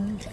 mind.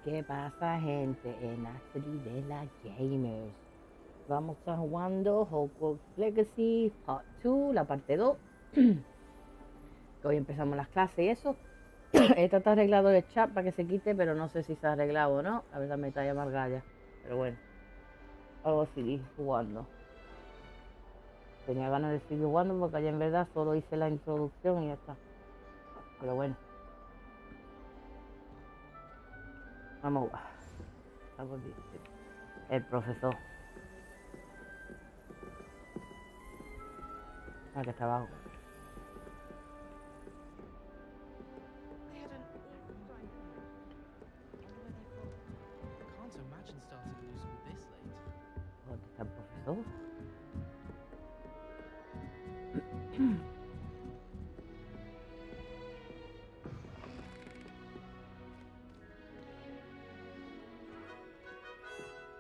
¿Qué pasa, gente? En Astrid de la Gamers. Vamos a estar jugando Hogwarts Legacy Part 2, la parte 2. Que hoy empezamos las clases y eso. He tratado de arreglar el chat para que se quite, pero no sé si se ha arreglado o no. La verdad me está amargada ya. Pero bueno, vamos a seguir jugando. Tenía ganas de seguir jugando porque allá en verdad solo hice la introducción y ya está. Pero bueno. Vamos a jugar. El profesor. Ah, que está abajo. ¿Dónde está el profesor?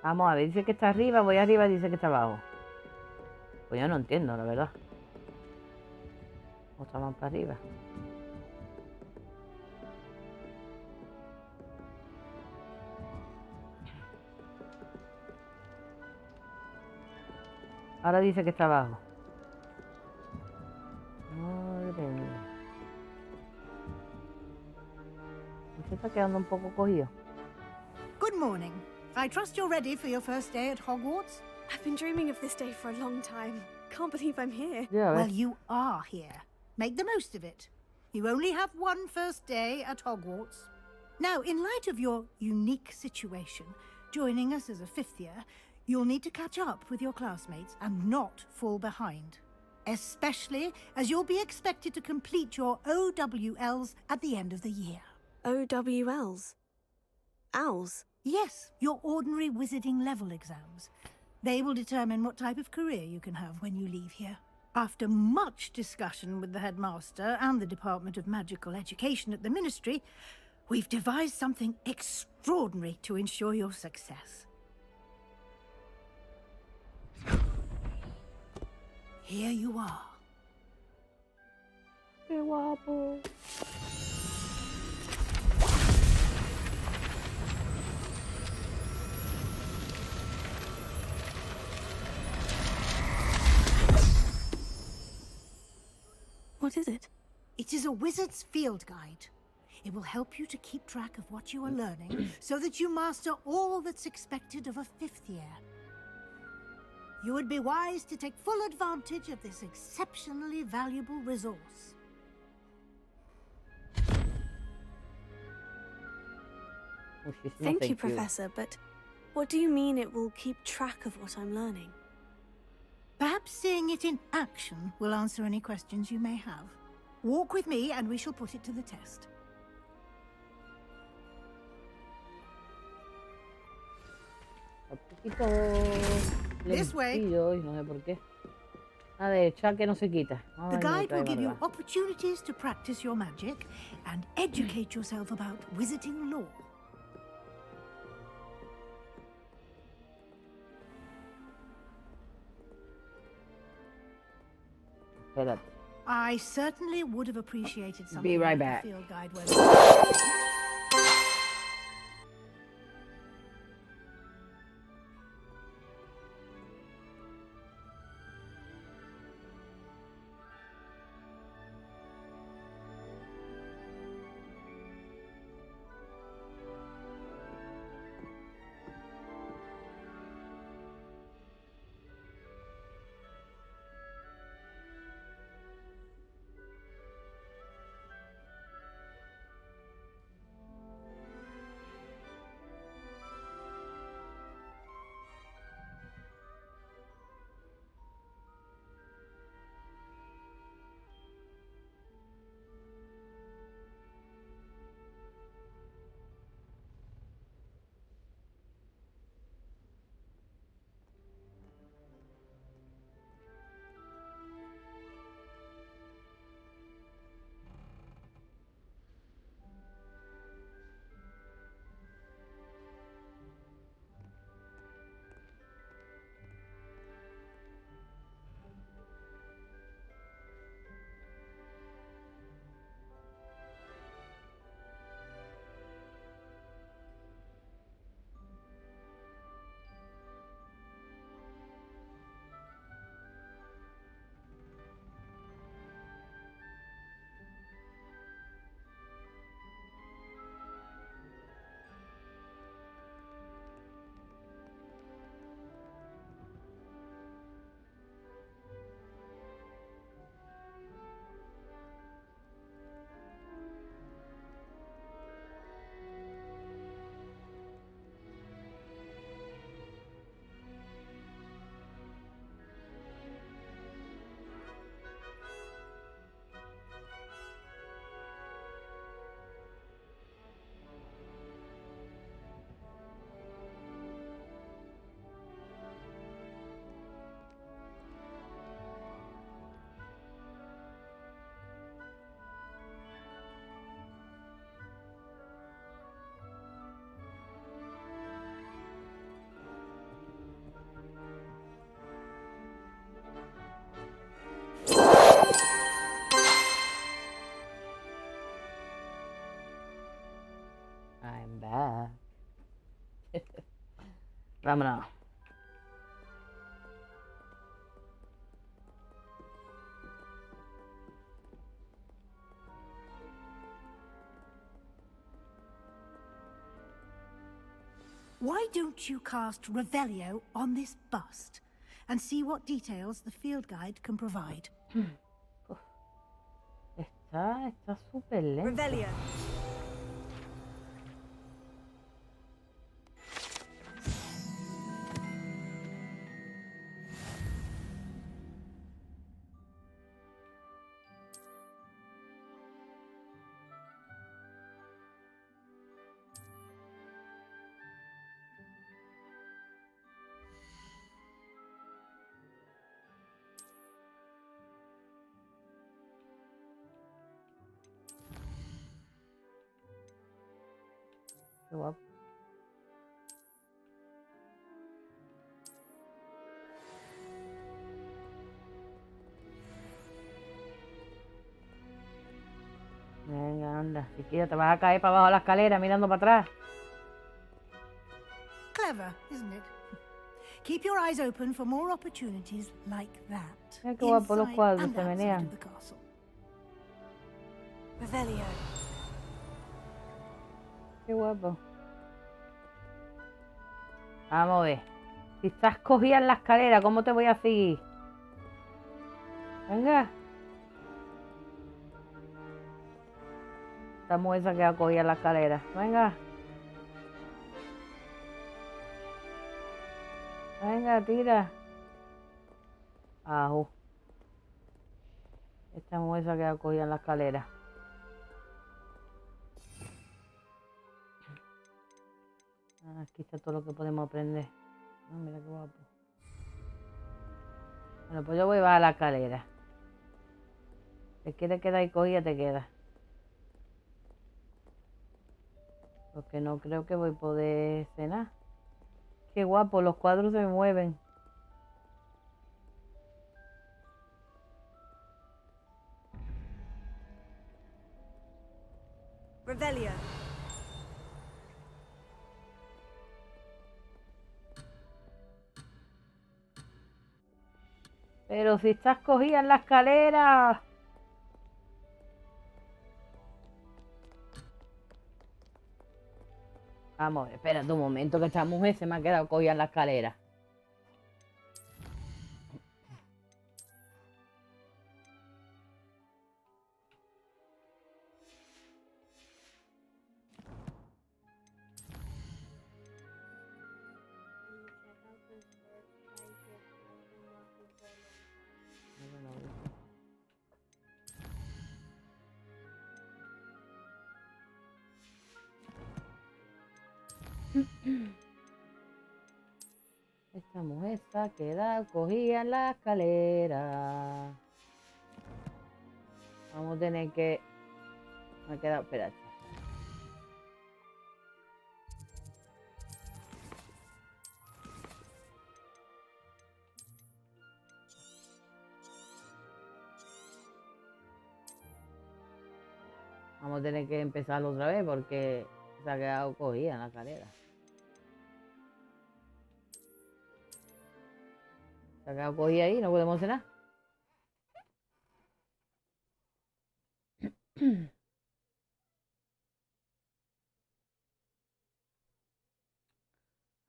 Vamos a ver, dice que está arriba, voy arriba y dice que está abajo. Pues yo no entiendo, la verdad. O está más para arriba. Ahora dice que está abajo. Madre mía. Se está quedando un poco cogido. Good morning. I trust you're ready for your first day at Hogwarts? I've been dreaming of this day for a long time. Can't believe I'm here. Yeah, well, you are here. Make the most of it. You only have one first day at Hogwarts. Now, in light of your unique situation, joining us as a fifth year, you'll need to catch up with your classmates and not fall behind. Especially as you'll be expected to complete your OWLs at the end of the year. OWLs? Owls? Yes, your ordinary wizarding level exams. They will determine what type of career you can have when you leave here. After much discussion with the headmaster and the Department of Magical Education at the Ministry, we've devised something extraordinary to ensure your success. Here you are. Qué guapo. What is it? It is a wizard's field guide. It will help you to keep track of what you are learning so that you master all that's expected of a fifth year. You would be wise to take full advantage of this exceptionally valuable resource. Thank you, Professor, but what do you mean it will keep track of what I'm learning? Perhaps seeing it in action will answer any questions you may have. Walk with me and we shall put it to the test. This way. No sé por qué. A derecha que no se quita. The guide will give you opportunities to practice your magic and educate yourself about wizarding lore. Espérate. I certainly would have appreciated something Be right like back. the field guide where... I'm back. Vámonos. Why don't you cast Revelio on this bust and see what details the field guide can provide? Está súper lento. Revelio. Qué guapo. Venga, anda. Chiquilla, te vas a caer para abajo de la escalera mirando para atrás. Clever, isn't it? Keep your eyes open for more opportunities like that. Mira qué guapo los inside cuadros and se outside menean. of the castle. Revelio. Qué guapo. Vamos a ver. Si estás cogida en la escalera, ¿cómo te voy a seguir? Venga. Esta mujer se ha quedado cogida en la escalera. Venga. Venga, tira. Ajú. Esta mujer se ha quedado cogida en la escalera. Aquí está todo lo que podemos aprender. Mira qué guapo. Bueno, pues yo voy a bajar la escalera. Si quieres quedar ahí cogida, te quedas. Porque no creo que voy a poder cenar. Qué guapo, los cuadros se mueven. Revelio. Pero si estás cogida en la escalera. Vamos, a ver, espérate un momento que esta mujer se me ha quedado cogida en la escalera. Esta mujer se ha quedado cogida en la escalera. Vamos a tener que... Me ha quedado... Espérate. Vamos a tener que empezarlo otra vez porque se ha quedado cogida en la escalera. Se ha quedado cogida ahí, no podemos hacer nada.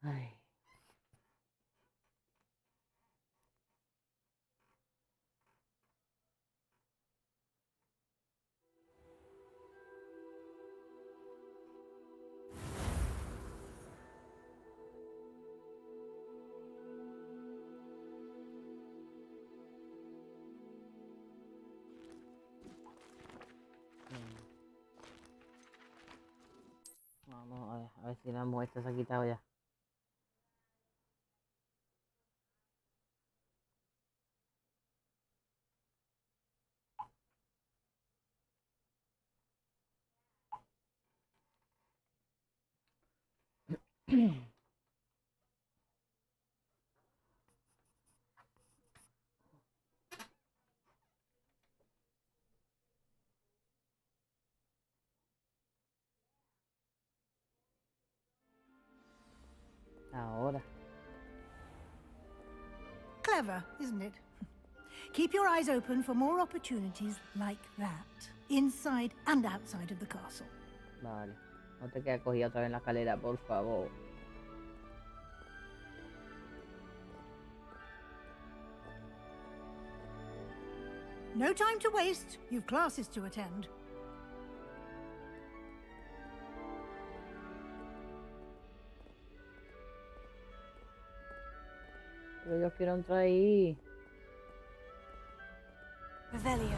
Ay. Vamos a ver si la muestra se ha quitado ya. Ahora. Clever, isn't it? Keep your eyes open for more opportunities like that, inside and outside of the castle. Vale. No te quedes cogida otra vez en la escalera, por favor. No time to waste. You've classes to attend. Pero yo quiero entrar ahí. Revelio.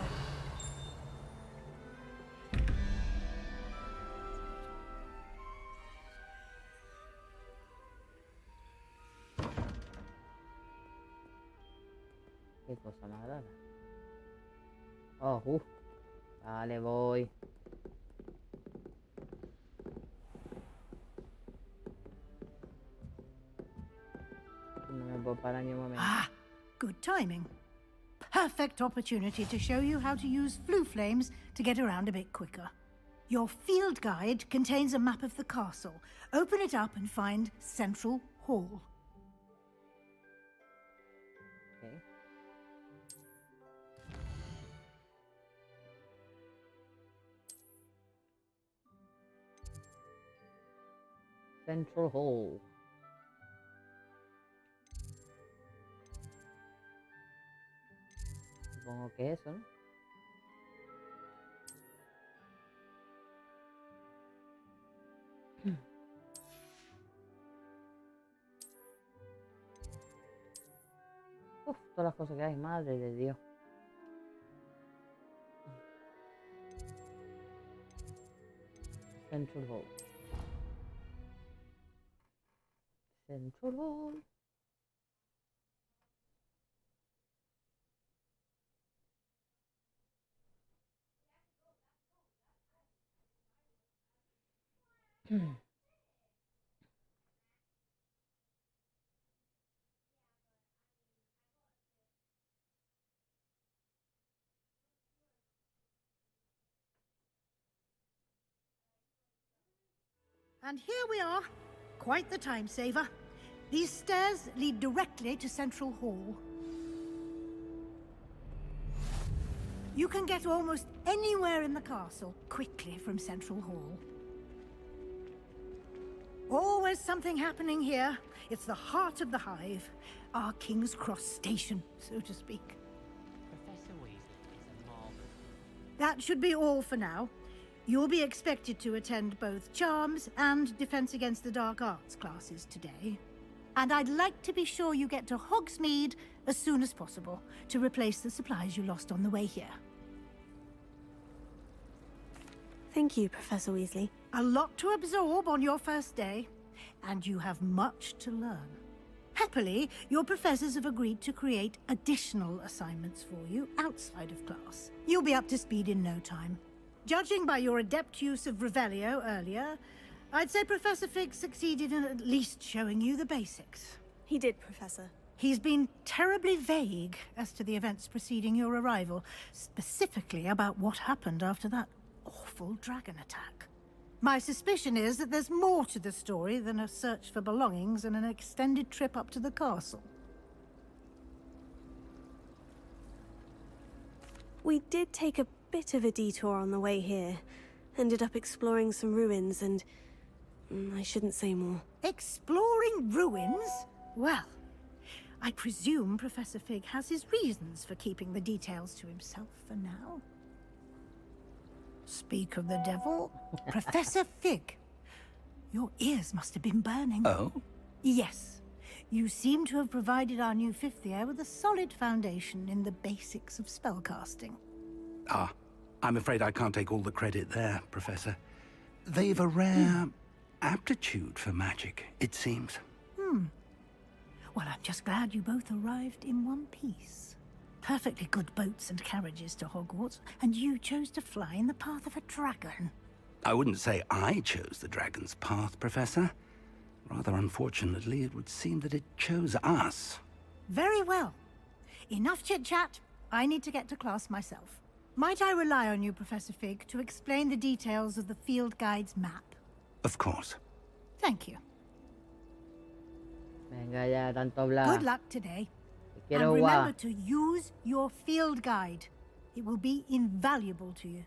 Qué cosa más rara. Oh, vale, voy. No me puedo parar ni un momento. Ah, good timing. Perfect opportunity to show you how to use flue flames to get around a bit quicker. Your field guide contains a map of the castle. Open it up and find Central Hall. Okay. Central Hall. Supongo que eso, ¿no? Uf, todas las cosas que hay, madre de Dios. Central Hall. Central Hall. And here we are. Quite the time saver. These stairs lead directly to Central Hall. You can get almost anywhere in the castle quickly from Central Hall. Always something happening here. It's the heart of the hive. Our King's Cross station, so to speak. Professor Weasley is a marvel. That should be all for now. You'll be expected to attend both Charms and Defense Against the Dark Arts classes today. And I'd like to be sure you get to Hogsmeade as soon as possible to replace the supplies you lost on the way here. Thank you, Professor Weasley. A lot to absorb on your first day, and you have much to learn. Happily, your professors have agreed to create additional assignments for you outside of class. You'll be up to speed in no time. Judging by your adept use of Revelio earlier, I'd say Professor Fig succeeded in at least showing you the basics. He did, Professor. He's been terribly vague as to the events preceding your arrival, specifically about what happened after that awful dragon attack. My suspicion is that there's more to the story than a search for belongings and an extended trip up to the castle. We did take a bit of a detour on the way here. Ended up exploring some ruins and... I shouldn't say more. Exploring ruins? Well, I presume Professor Fig has his reasons for keeping the details to himself for now. Speak of the devil, Professor Fig. Your ears must have been burning. Oh? Yes. You seem to have provided our new fifth year with a solid foundation in the basics of spellcasting. Ah, I'm afraid I can't take all the credit there, Professor. They've a rare aptitude for magic, it seems. Well, I'm just glad you both arrived in one piece. Perfectly good boats and carriages to Hogwarts, and you chose to fly in the path of a dragon. I wouldn't say I chose the dragon's path, Professor. Rather unfortunately, it would seem that it chose us. Very well. Enough chit-chat. I need to get to class myself. Might I rely on you, Professor Fig, to explain the details of the field guide's map? Of course. Thank you. Venga ya, tanto hablar. Good luck today. Que And quiero remember jugar. to use your field guide. It will be invaluable to you.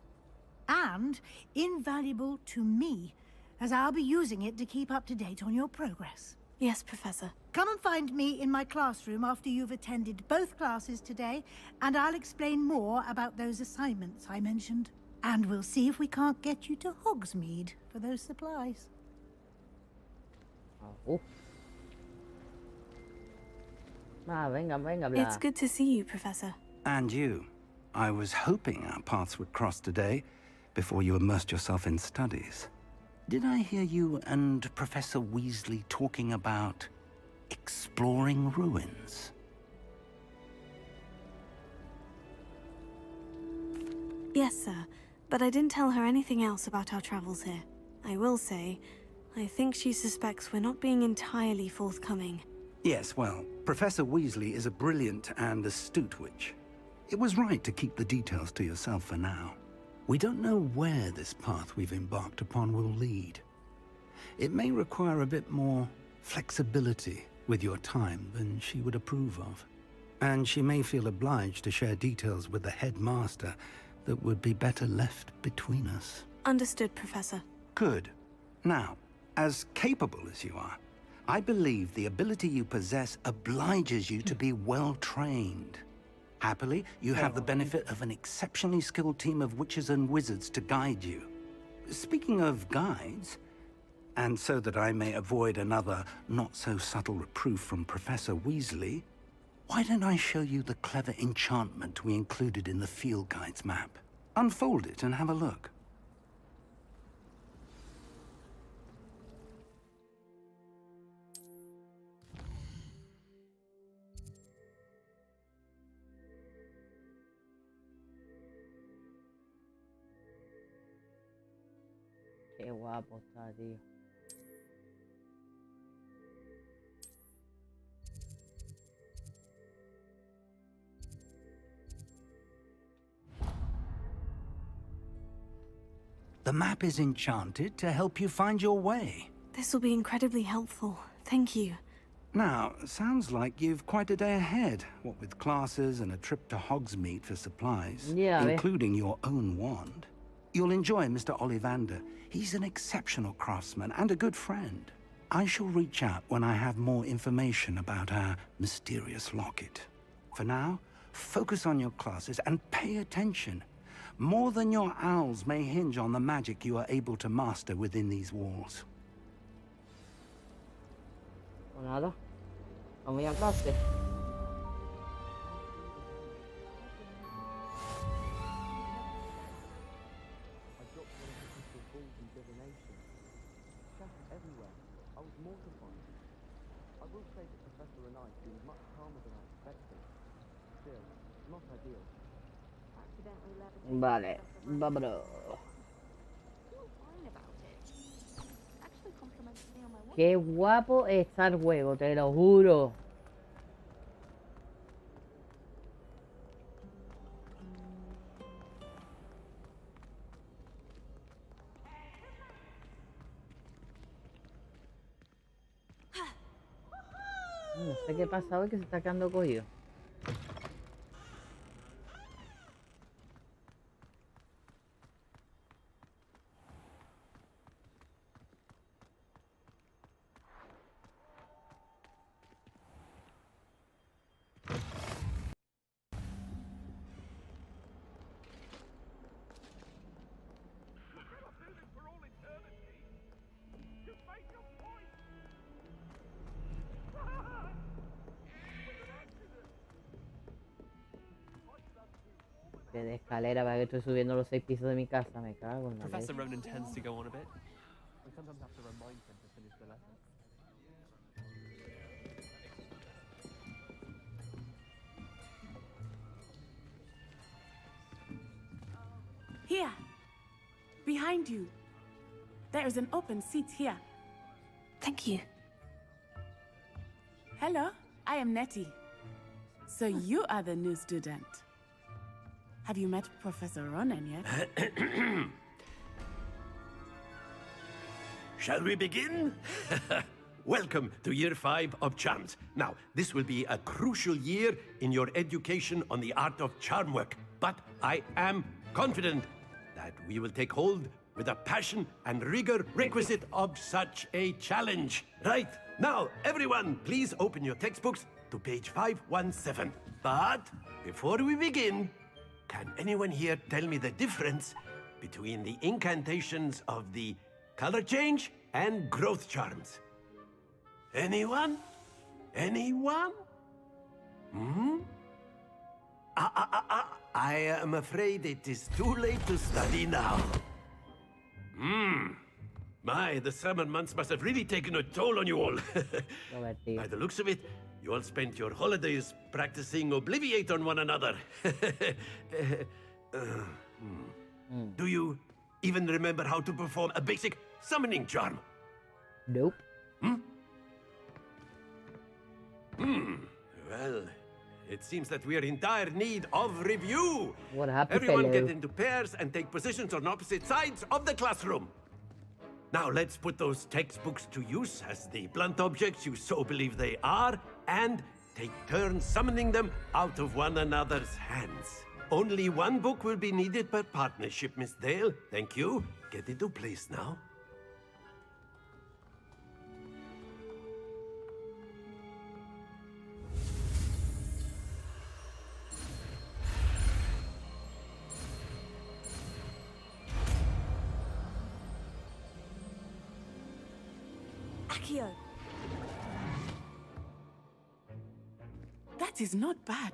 And invaluable to me, as I'll be using it to keep up to date on your progress. Yes, Professor. Come and find me in my classroom after you've attended both classes today, and I'll explain more about those assignments I mentioned. And we'll see if we can't get you to Hogsmeade for those supplies. Oh. Venga, venga, hablar. It's good to see you, Professor. And you. I was hoping our paths would cross today, before you immersed yourself in studies. Did I hear you and Professor Weasley talking about exploring ruins? Yes, sir. But I didn't tell her anything else about our travels here. I will say, I think she suspects we're not being entirely forthcoming. Yes, well, Professor Weasley is a brilliant and astute witch. It was right to keep the details to yourself for now. We don't know where this path we've embarked upon will lead. It may require a bit more flexibility with your time than she would approve of. And she may feel obliged to share details with the headmaster that would be better left between us. Understood, Professor. Good. Now, as capable as you are, I believe the ability you possess obliges you to be well-trained. Happily, you have the benefit of an exceptionally skilled team of witches and wizards to guide you. Speaking of guides, and so that I may avoid another not-so-subtle reproof from Professor Weasley, why don't I show you the clever enchantment we included in the field guide's map? Unfold it and have a look. Qué guapo está, tío. The map is enchanted to help you find your way. This will be incredibly helpful. Thank you. Now, sounds like you've quite a day ahead, what with classes and a trip to Hogsmeade for supplies, Yeah, including your own wand. You'll enjoy Mr. Ollivander. He's an exceptional craftsman and a good friend. I shall reach out when I have more information about our mysterious locket. For now, focus on your classes and pay attention. More than your owls may hinge on the magic you are able to master within these walls. Pues nada. Vamos a clase. Vale, vámonos. Qué guapo está el juego, te lo juro. No sé qué pasa hoy que se está quedando cogido. Que de escalera para que estoy subiendo los 6 pisos de mi casa, me cago en la leche. Professor Ronan tends to go on a bit. We sometimes have to remind him to finish the lesson. Here, behind you. There is an open seat here. Thank you. Hello, I am Nettie. So you are the new student. Have you met Professor Ronan yet? Shall we begin? welcome to Year 5 of Charms. Now, this will be a crucial year in your education on the art of charm work, but I am confident that we will take hold with the passion and rigor requisite of such a challenge. Right, now, everyone, please open your textbooks to page 517. But before we begin, can anyone here tell me the difference between the incantations of the color change and growth charms? Anyone? Anyone? I am afraid it is too late to study now. My, the summer months must have really taken a toll on you all. By the looks of it, you all spent your holidays practicing Obliviate on one another. Do you even remember how to perform a basic summoning charm? Nope. Well, it seems that we are in dire need of review. What happened, Everyone fellow? get into pairs and take positions on opposite sides of the classroom. Now let's put those textbooks to use as the blunt objects you so believe they are, and take turns summoning them out of one another's hands. Only one book will be needed per partnership, Miss Dale. Thank you. Get into place now. Accio. That is not bad.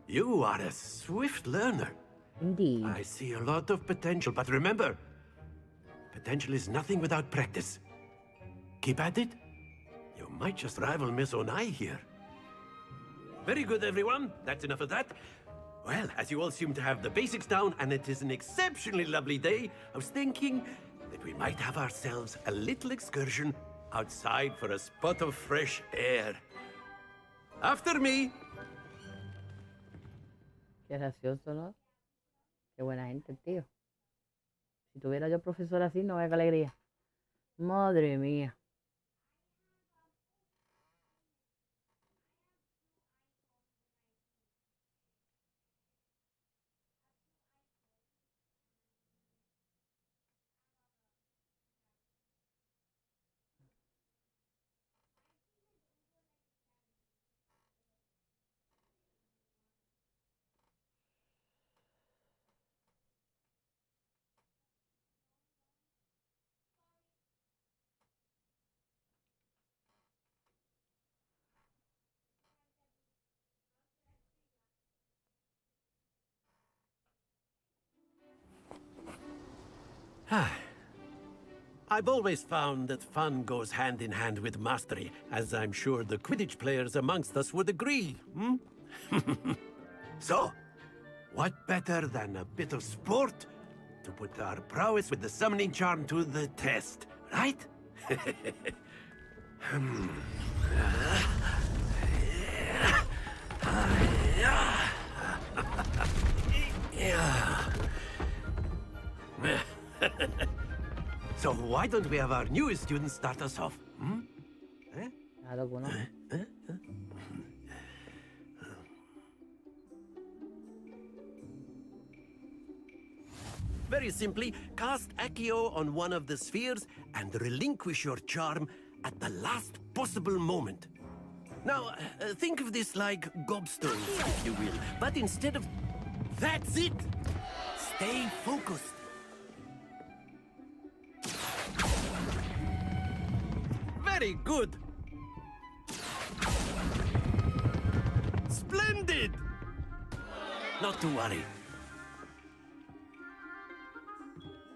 You are a swift learner. Indeed. I see a lot of potential, but remember, potential is nothing without practice. Keep at it. You might just rival Miss Onai here. Very good, everyone. That's enough of that. Well, as you all seem to have the basics down, and it is an exceptionally lovely day, I was thinking that we might have ourselves a little excursion outside for a spot of fresh air. After me. Qué gracioso, ¿no? Qué buena gente, tío. Si tuviera yo profesor así, no vea qué alegría. Madre mía. I've always found that fun goes hand in hand with mastery, as I'm sure the Quidditch players amongst us would agree. So, what better than a bit of sport to put our prowess with the summoning charm to the test, right? So why don't we have our newest student start us off? Claro que no. Very simply, cast Accio on one of the spheres and relinquish your charm at the last possible moment. Now, think of this like gobstones, if you will. But instead of... That's it! Stay focused. Very good. Splendid! Not to worry.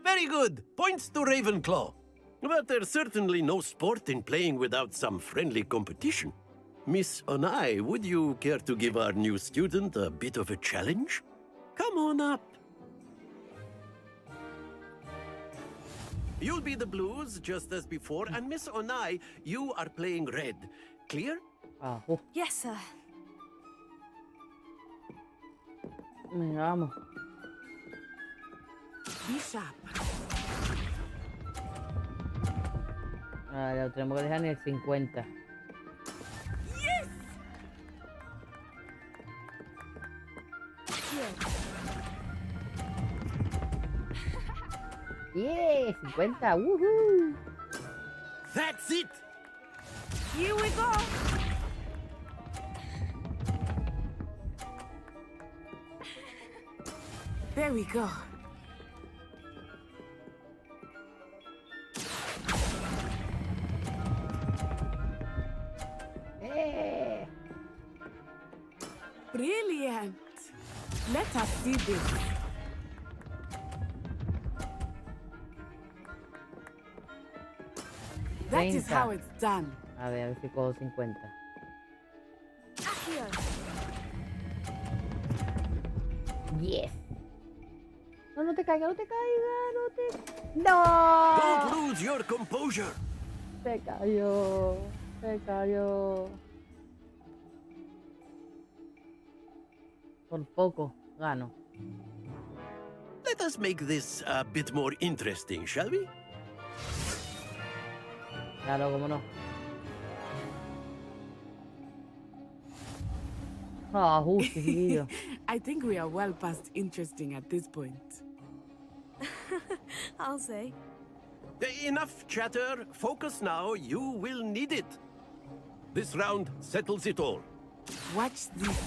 Very good. Points to Ravenclaw. But there's certainly no sport in playing without some friendly competition. Miss Onai, would you care to give our new student a bit of a challenge? Come on up. You'll be the blues, just as before, and Miss Onai, you are playing red. Clear? Ajo. Yes, sir. Venga, vamos. Be sharp. Vale, lo tenemos que dejar en el 50. Yeah, 50. Woohoo. That's it! Here we go! There we go. Eh. Brilliant! Let us see this. That is 30. how it's done. A ver si cojo 50. Yes. No, no te caiga, no te caiga, no te... Don't ¡No! lose your composure! Se cayó. Se cayó. Por poco gano. Let us make this a bit more interesting, shall we? Claro, cómo no. Ah, justo, chiquillo. I think we are well past interesting at this point. I'll say. Enough chatter. Focus now. You will need it. This round settles it all. Watch this.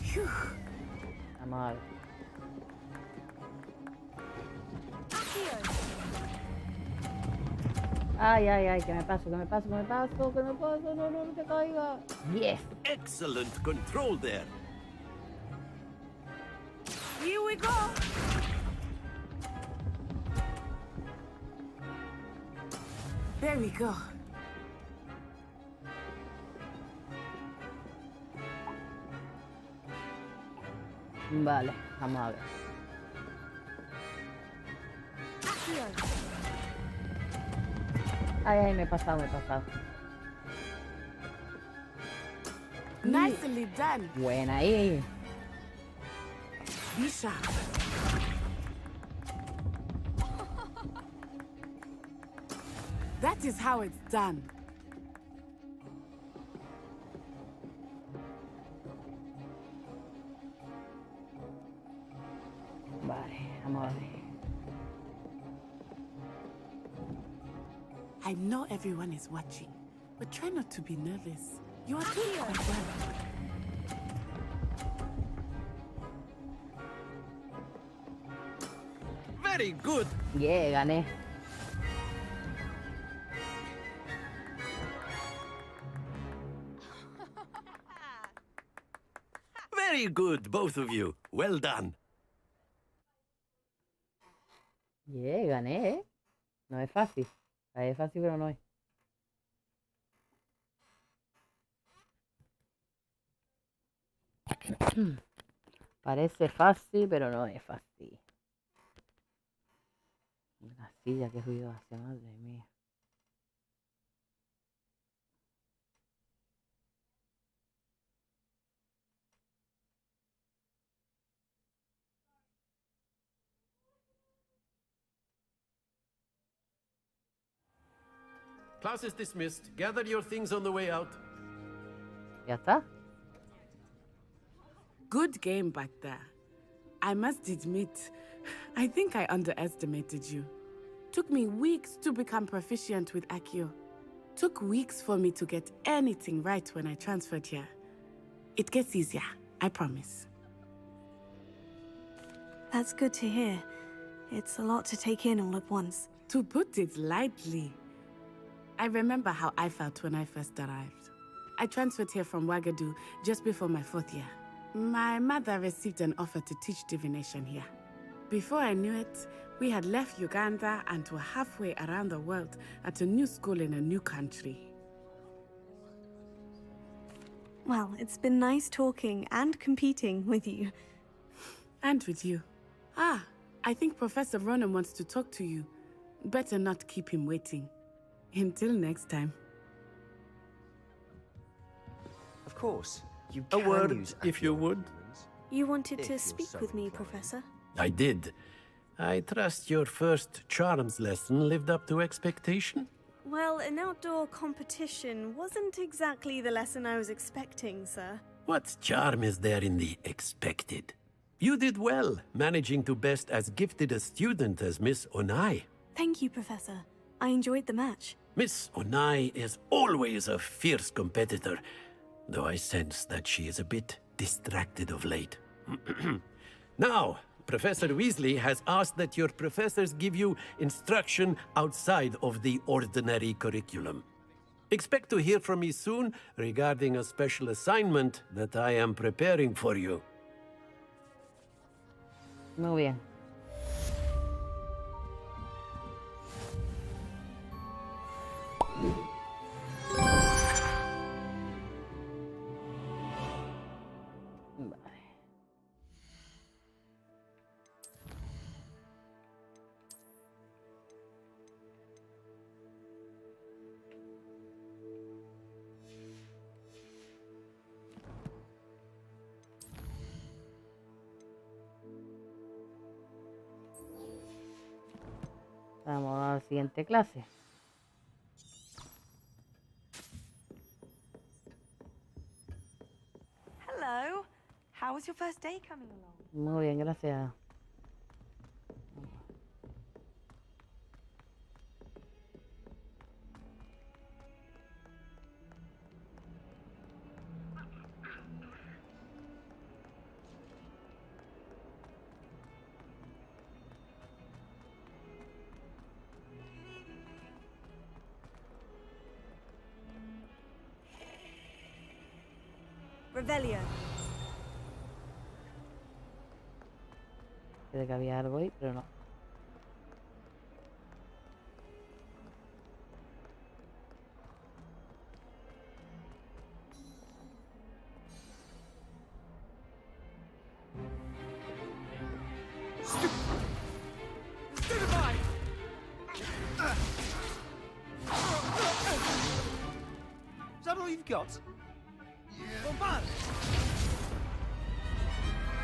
Phew. Vamos a ver. Ay, ay, ay, que me paso, que me paso, que me paso, que me paso, no, no, no te caiga. Yes. Excellent control there. Here we go. There we go. Vale, vamos a ver. Ay, ay, me he pasado, me he pasado. Nicely done. Buena ahí. Be sharp. That is how it's done. Vale, vamos a ver. I know everyone is watching, but try not to be nervous. You are doing quite well. Very good. Yeah, gané. Very good, both of you. Well done. Yeah, gané, ¿eh? No es fácil. Es fácil, pero no es. Parece fácil, pero no es fácil. La silla, qué ruido hace, madre mía. Class is dismissed. Gather your things on the way out. ¿Ya está? Good game back there. I must admit, I think I underestimated you. Took me weeks to become proficient with Accio. Took weeks for me to get anything right when I transferred here. It gets easier, I promise. That's good to hear. It's a lot to take in all at once. To put it lightly, I remember how I felt when I first arrived. I transferred here from Ouagadougou just before my 4th year. My mother received an offer to teach divination here. Before I knew it, we had left Uganda and were halfway around the world at a new school in a new country. Well, it's been nice talking and competing with you. And with you. Ah, I think Professor Ronan wants to talk to you. Better not keep him waiting. Until next time. Of course, you A can word, use if you would. influence. You wanted If to you're speak so with me, inclined. Professor? I did. I trust your first charms lesson lived up to expectation? Well, an outdoor competition wasn't exactly the lesson I was expecting, sir. What charm is there in the expected? You did well, managing to best as gifted a student as Miss Onai. Thank you, Professor. I enjoyed the match. Miss Onai is always a fierce competitor, though I sense that she is a bit distracted of late. Now, Professor Weasley has asked that your professors give you instruction outside of the ordinary curriculum. Expect to hear from me soon regarding a special assignment that I am preparing for you. Muy bien. Vale. Vamos a la siguiente clase. Hello. How was your first day coming along? Muy bien, gracias. Revelio. Creo que había algo ahí, pero no. Is that all you've got?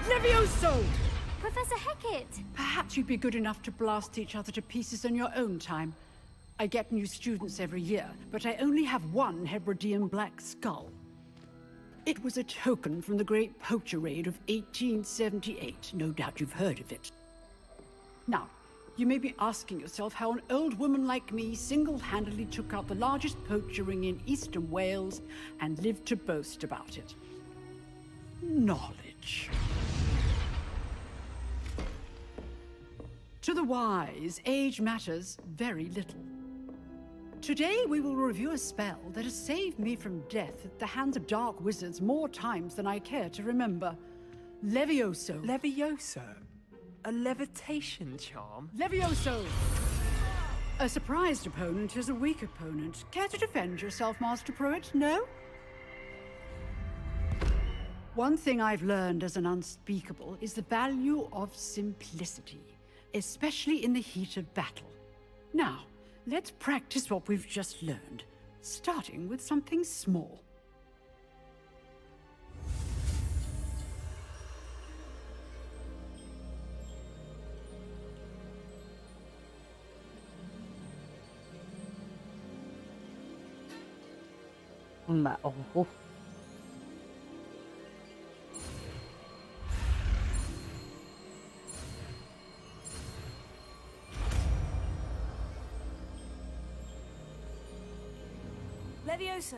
Levioso! Professor Hecat! Perhaps you'd be good enough to blast each other to pieces in your own time. I get new students every year, but I only have one Hebridean black skull. It was a token from the Great Poacher Raid of 1878. No doubt you've heard of it. Now, you may be asking yourself how an old woman like me single-handedly took out the largest poacher ring in eastern Wales and lived to boast about it. Knowledge. To the wise, age matters very little. Today we will review a spell that has saved me from death at the hands of dark wizards more times than I care to remember. Levioso. Levioso? A levitation charm? Levioso! A surprised opponent is a weak opponent. Care to defend yourself, Master Pruitt? No? One thing I've learned as an unspeakable is the value of simplicity, especially in the heat of battle. Now, let's practice what we've just learned, starting with something small. Oh. Levioso.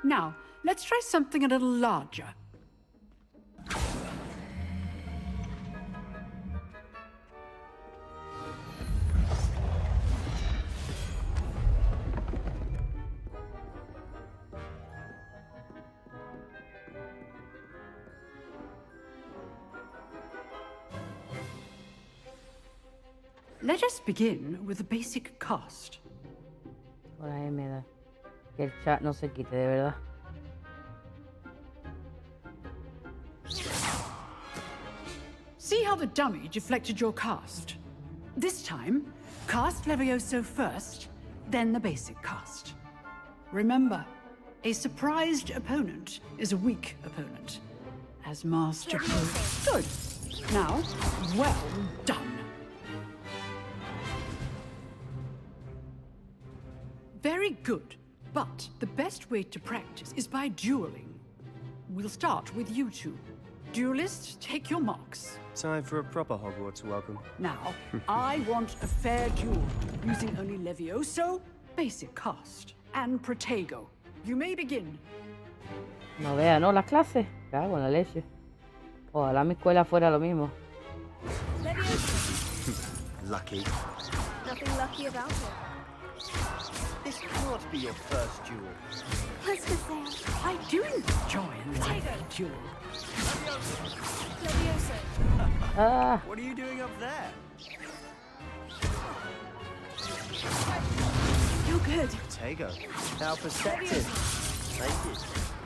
Now, let's try something a little larger. Let us begin with the basic cast. Por ahí me da. Que el chat no se quite, de verdad. See how the dummy deflected your cast? This time, cast Levioso first, then the basic cast. Remember, a surprised opponent is a weak opponent. As Master Good. Now, well done. Very good. But the best way to practice is by dueling. We'll start with you two. Duelists, take your marks. Time for a proper Hogwarts welcome. Now, I want a fair duel, using only Levioso, basic cast, and Protego. You may begin. No vea, ¿no? Las clases. Cago en la leche. Ojalá mi escuela fuera lo mismo. Lucky. Nothing lucky about it. This cannot be your first duel. Let's just say I do enjoy a lively duel. Levioso. Ah, What are you doing up there? You're good. Tego. Now perspective. Thank you.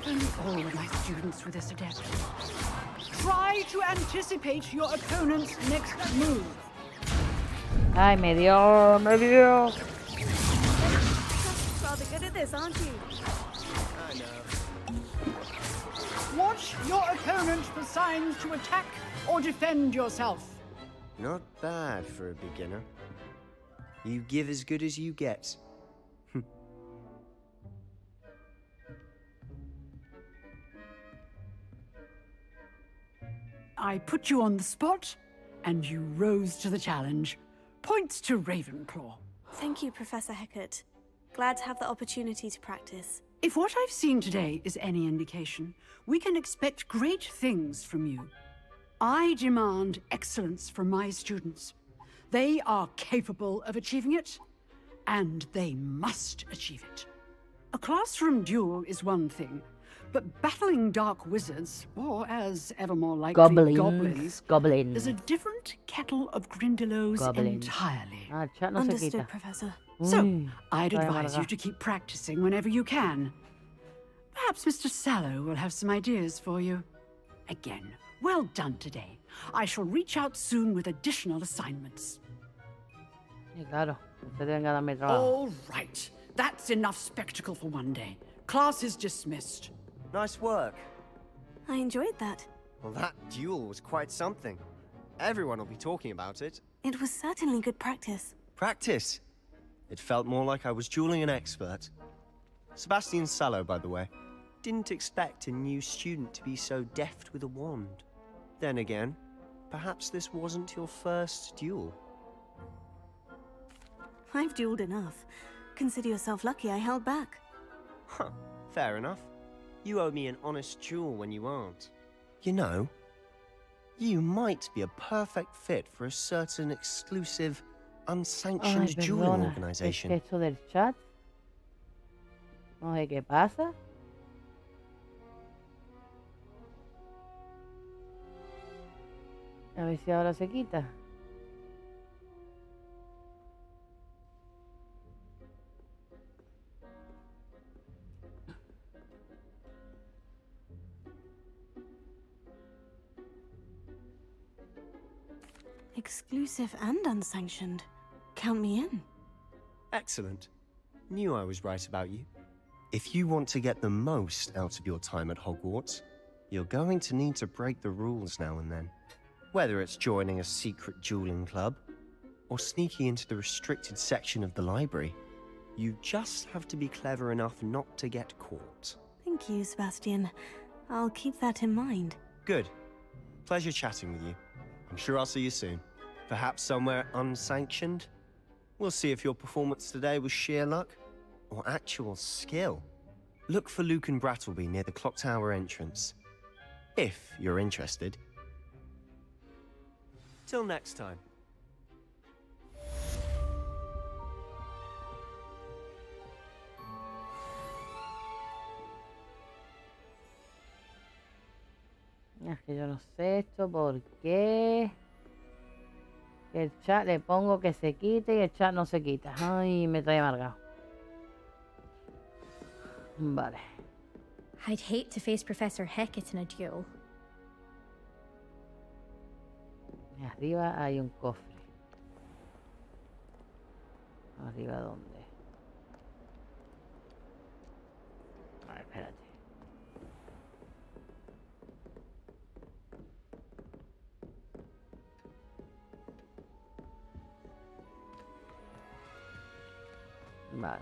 Only all of my students were this adept. Try to anticipate your opponent's next move. ay, me dio. Rather good at this, aren't you? I know. Watch your opponent for signs to attack or defend yourself. Not bad for a beginner. You give as good as you get. I put you on the spot, and you rose to the challenge. Points to Ravenclaw. Thank you, Professor Hecat. Glad to have the opportunity to practice. If what I've seen today is any indication, we can expect great things from you. I demand excellence from my students. They are capable of achieving it, and they must achieve it. A classroom duel is one thing, but battling dark wizards, or as ever more likely goblins, is a different kettle of Grindylows entirely. Ah, el chat no se Understood, quita. Professor. So, I'd está de advise you amarga. to keep practicing whenever you can. Perhaps Mr. Sallow will have some ideas for you. Again, well done today. I shall reach out soon with additional assignments. Sí, claro. Usted venga a darme trabajo. All right. That's enough spectacle for one day. Class is dismissed. Nice work. I enjoyed that. Well, that duel was quite something. Everyone will be talking about it. It was certainly good practice. Practice. It felt more like I was dueling an expert. Sebastian Sallow, by the way. Didn't expect a new student to be so deft with a wand. Then again, perhaps this wasn't your first duel. I've dueled enough. Consider yourself lucky I held back. Huh, fair enough. You owe me an honest duel when you aren't. You know, you might be a perfect fit for a certain exclusive, unsanctioned Ay, dueling perdona. organization. Es que esto del chat. No sé qué pasa. A ver si ahora se quita. Exclusive and unsanctioned. Count me in. Excellent. Knew I was right about you. If you want to get the most out of your time at Hogwarts, you're going to need to break the rules now and then. Whether it's joining a secret dueling club, or sneaking into the restricted section of the library, you just have to be clever enough not to get caught. Thank you, Sebastian. I'll keep that in mind. Good. Pleasure chatting with you. I'm sure I'll see you soon. Perhaps somewhere unsanctioned? We'll see if your performance today was sheer luck or actual skill. Look for Luke and Brattleby near the clock tower entrance. If you're interested. Till next time. Es que yo no sé esto por qué. El chat le pongo que se quite y el chat no se quita. Ay, me trae amargado. Vale. I'd hate to face Professor Hecat in a duel. Y arriba hay un cofre. ¿Arriba dónde? Vale.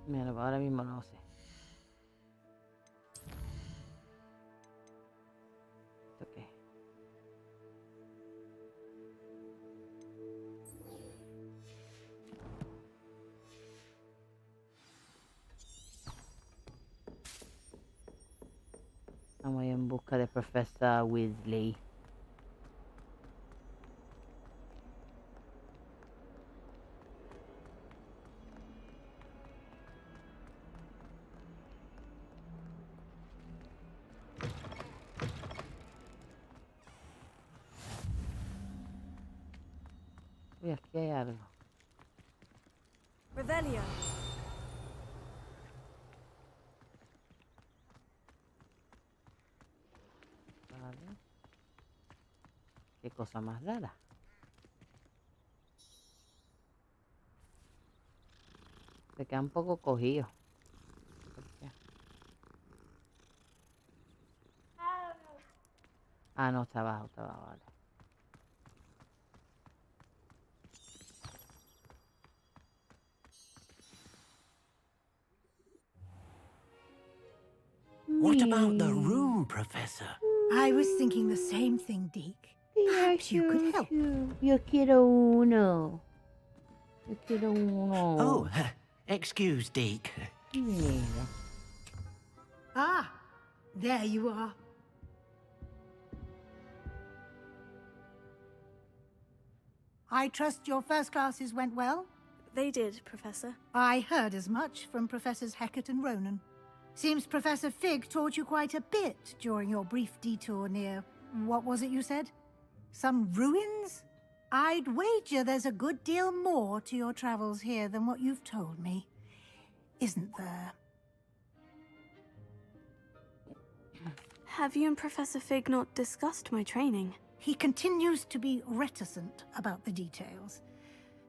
Mira, ahora mismo no sé. ¿Esto qué? Vamos a ir en busca de Profesor Weasley. Uy, aquí hay algo. Revelio. Vale. Qué cosa más rara. Se queda un poco cogido. ¿Por qué? Ah, no, está abajo, vale. What about the room, Professor? I was thinking the same thing, Deke. Perhaps you could help. Yo quiero uno. Yo quiero uno. Oh, excuse, Deke. Mira. Ah, there you are. I trust your first classes went well? They did, Professor. I heard as much from Professors Hecat and Ronan. Seems Professor Fig taught you quite a bit during your brief detour near... what was it you said? Some ruins? I'd wager there's a good deal more to your travels here than what you've told me. Isn't there? Have you and Professor Fig not discussed my training? He continues to be reticent about the details,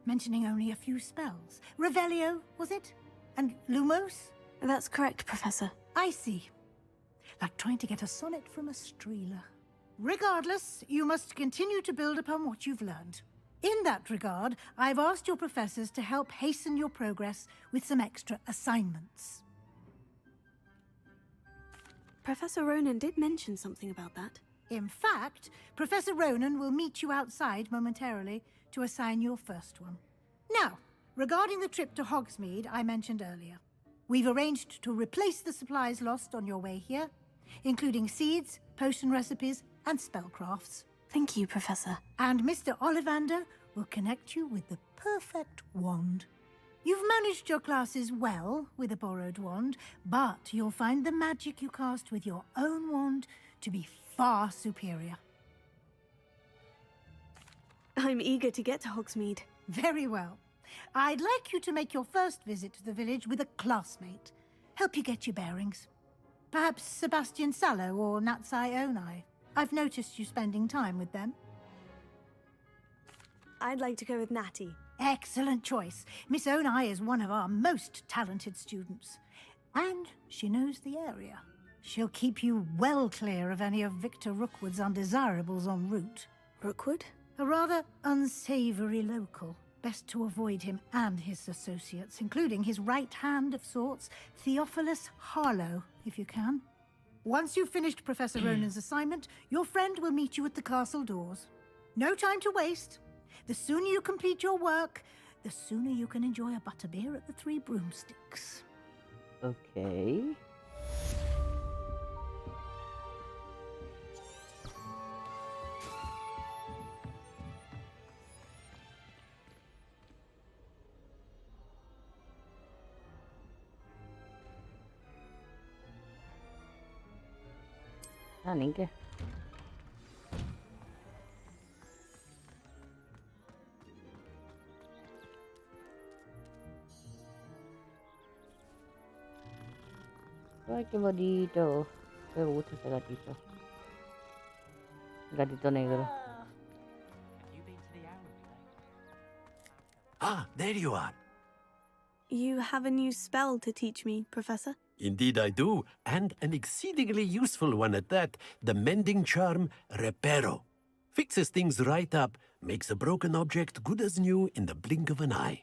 mentioning only a few spells. Revelio, was it? And Lumos? That's correct, Professor. I see. Like trying to get a sonnet from a streeler. Regardless, you must continue to build upon what you've learned. In that regard, I've asked your professors to help hasten your progress with some extra assignments. Professor Ronan did mention something about that. In fact, Professor Ronan will meet you outside momentarily to assign your first one. Now, regarding the trip to Hogsmeade I mentioned earlier, we've arranged to replace the supplies lost on your way here, including seeds, potion recipes, and spellcrafts. Thank you, Professor. And Mr. Ollivander will connect you with the perfect wand. You've managed your classes well with a borrowed wand, but you'll find the magic you cast with your own wand to be far superior. I'm eager to get to Hogsmeade. Very well. I'd like you to make your first visit to the village with a classmate. Help you get your bearings. Perhaps Sebastian Sallow or Natsai Onai. I've noticed you spending time with them. I'd like to go with Natty. Excellent choice. Miss Onai is one of our most talented students. And she knows the area. She'll keep you well clear of any of Victor Rookwood's undesirables en route. Rookwood? A rather unsavory local. Best to avoid him and his associates, including his right hand of sorts, Theophilus Harlow, if you can. Once you've finished Professor Ronan's assignment, your friend will meet you at the castle doors. No time to waste. The sooner you complete your work, the sooner you can enjoy a butterbeer at the Three Broomsticks. Okay. Ah, ninguém. Ay, qué bonito. Me gusta ese gatito. Gatito negro. Have you been to the Owlry Lake? Ah, there you are. You have a new spell to teach me, Professor? Indeed I do, and an exceedingly useful one at that, the mending charm Reparo. Fixes things right up, makes a broken object good as new in the blink of an eye.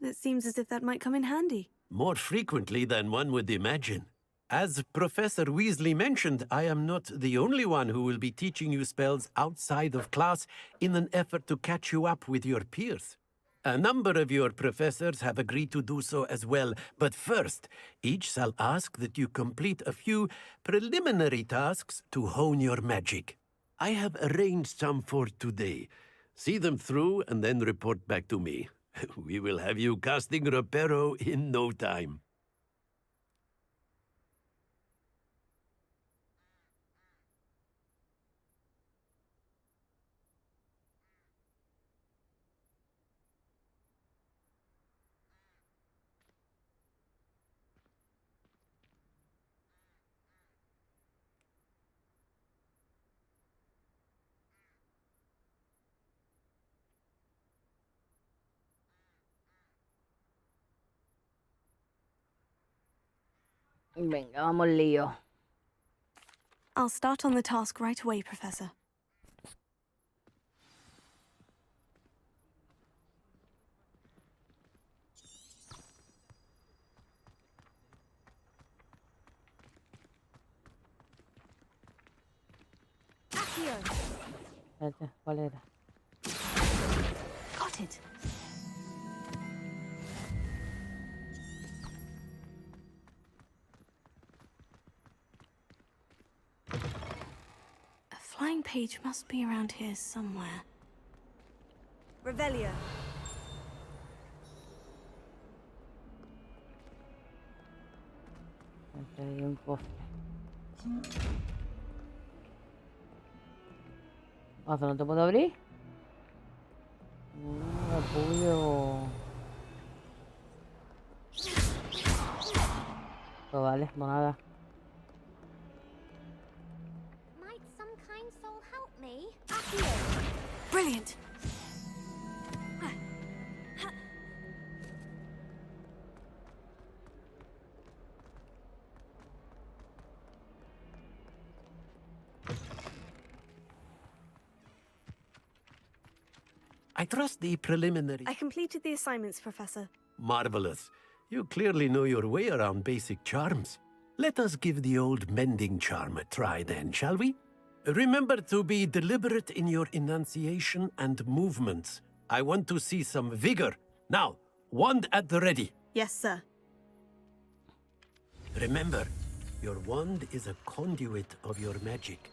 It seems as if that might come in handy. More frequently than one would imagine. As Professor Weasley mentioned, I am not the only one who will be teaching you spells outside of class in an effort to catch you up with your peers. A number of your professors have agreed to do so as well, but first, each shall ask that you complete a few preliminary tasks to hone your magic. I have arranged some for today. See them through and then report back to me. We will have you casting Reparo in no time. Venga, vamos al lío. I'll start on the task right away, Professor. Espérate, ¿cuál era? Got it. A flying page must be around here somewhere. Revelio. Aquí hay un cofre. ¿Eso no te puedo abrir? No, puyo. Pues vale, pues nada. Might some kind soul help me? Brilliant. I trust the preliminary... I completed the assignments, Professor. Marvelous. You clearly know your way around basic charms. Let us give the old mending charm a try then, shall we? Remember to be deliberate in your enunciation and movements. I want to see some vigor. Now, wand at the ready. Yes, sir. Remember, your wand is a conduit of your magic.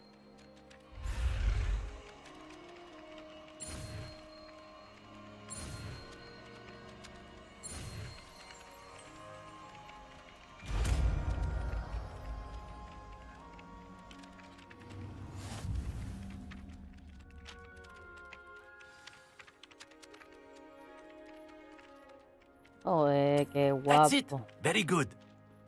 Joder, qué guapo. That's it. Very good.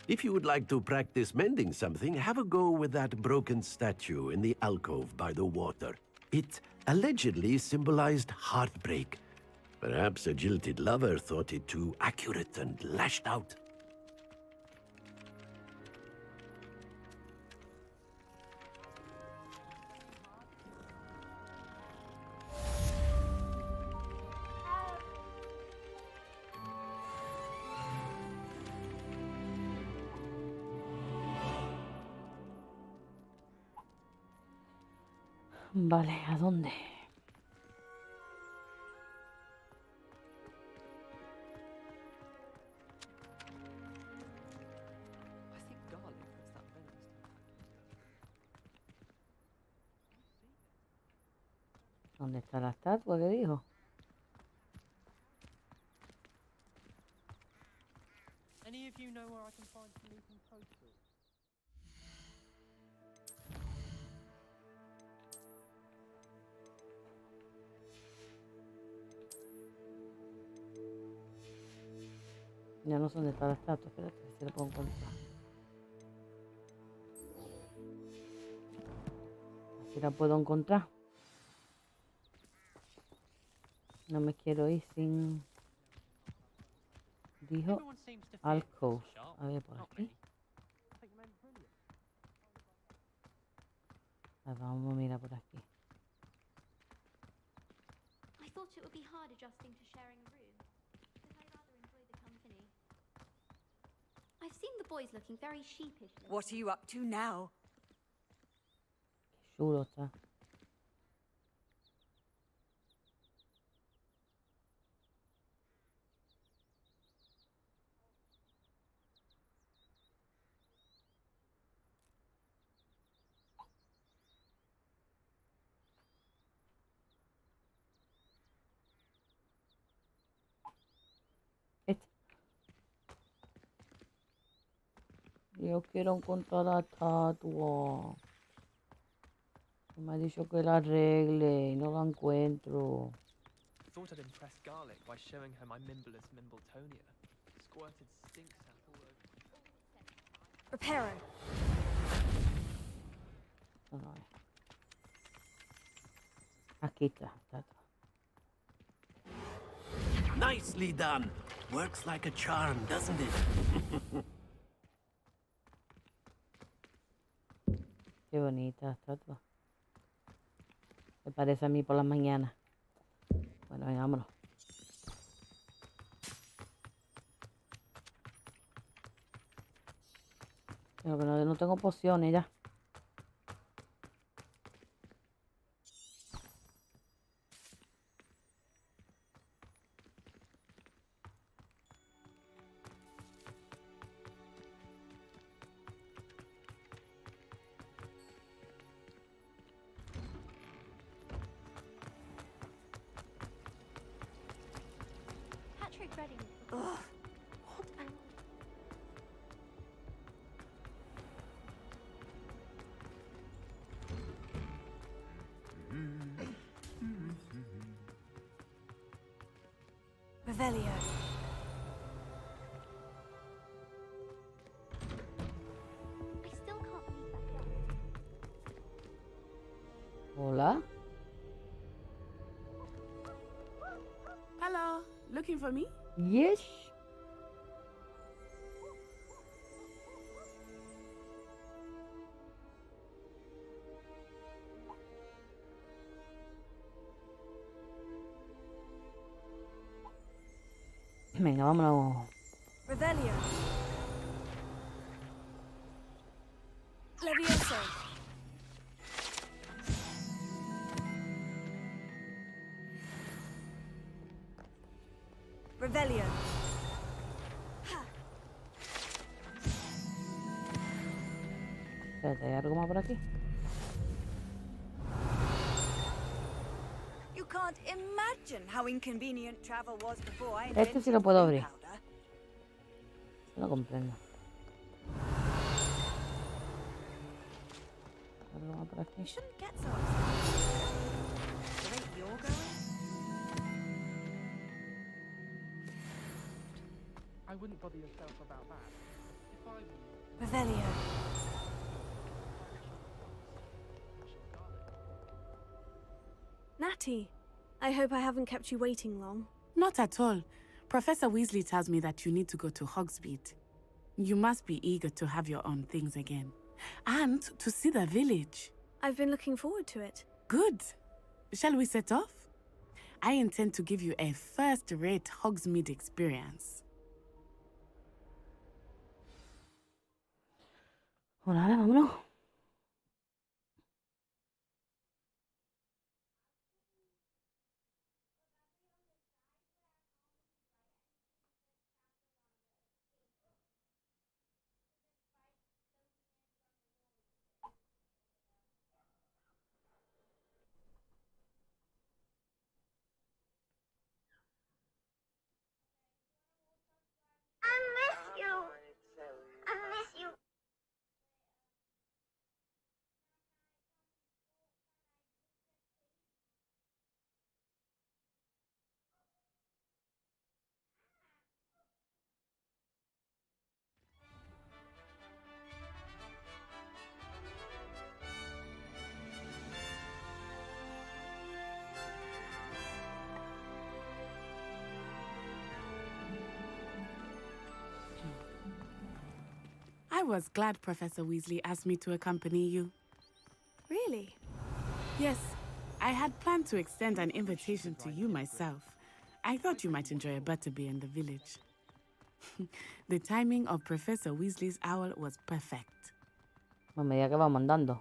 If you would like to practice mending something, have a go with that broken statue in the alcove by the water. It allegedly symbolized heartbreak. Perhaps a jilted lover thought it too accurate and lashed out. Vale, ¿a dónde? ¿Dónde está la estatua que dijo? Any of you know where I can find some Leaping Coastal? Ya no sé dónde está la estatua, espérate, si la puedo encontrar. Así la puedo encontrar. No me quiero ir sin... Dijo alcove. A ver, por aquí. A ver, vamos a mirar por aquí. thought it would be hard adjusting to sharing a room, because I rather enjoy the company. I've seen the boys looking very sheepish. What are you up to now? Qué chulo está. Este. Yo quiero encontrar la estatua. Me ha dicho que la arregle y no la encuentro. Thought I'd impress Garlic by showing her my Mimbleless Mimbletonia. Squirted stink sap all over. Reparo. Vamos a ver. Aquí está, estatua. Nicely done. Works like a charm, doesn't it? Qué bonita estatua. Me parece a mí por las mañanas. Bueno, venga, vámonos. Pero que no tengo pociones ya. Patrick Redding. Ugh. Revelio. I still can't believe that girl. Hola. Hello, looking for me? Yes. Venga, vámonos. Revelio. Levioso. Revelio. Espérate, ¿hay algo más por aquí? You can't imagine how inconvenient travel was before I Este sí lo puedo abrir. powder. No comprendo. ¿Algo más por aquí? You shouldn't get so upset. The rate you're going? I wouldn't bother yourself about that. If I were you, Revelio. Natty, I hope I haven't kept you waiting long. Not at all. Professor Weasley tells me that you need to go to Hogsmeade. You must be eager to have your own things again. And to see the village. I've been looking forward to it. Good. Shall we set off? I intend to give you a first-rate Hogsmeade experience. Bueno, ahora vámonos. I was glad Professor Weasley asked me to accompany you. Really? Yes, I had planned to extend an invitation to you myself. I thought you might enjoy a butterbeer in the village. The timing of Professor Weasley's owl was perfect. A medida que vamos andando.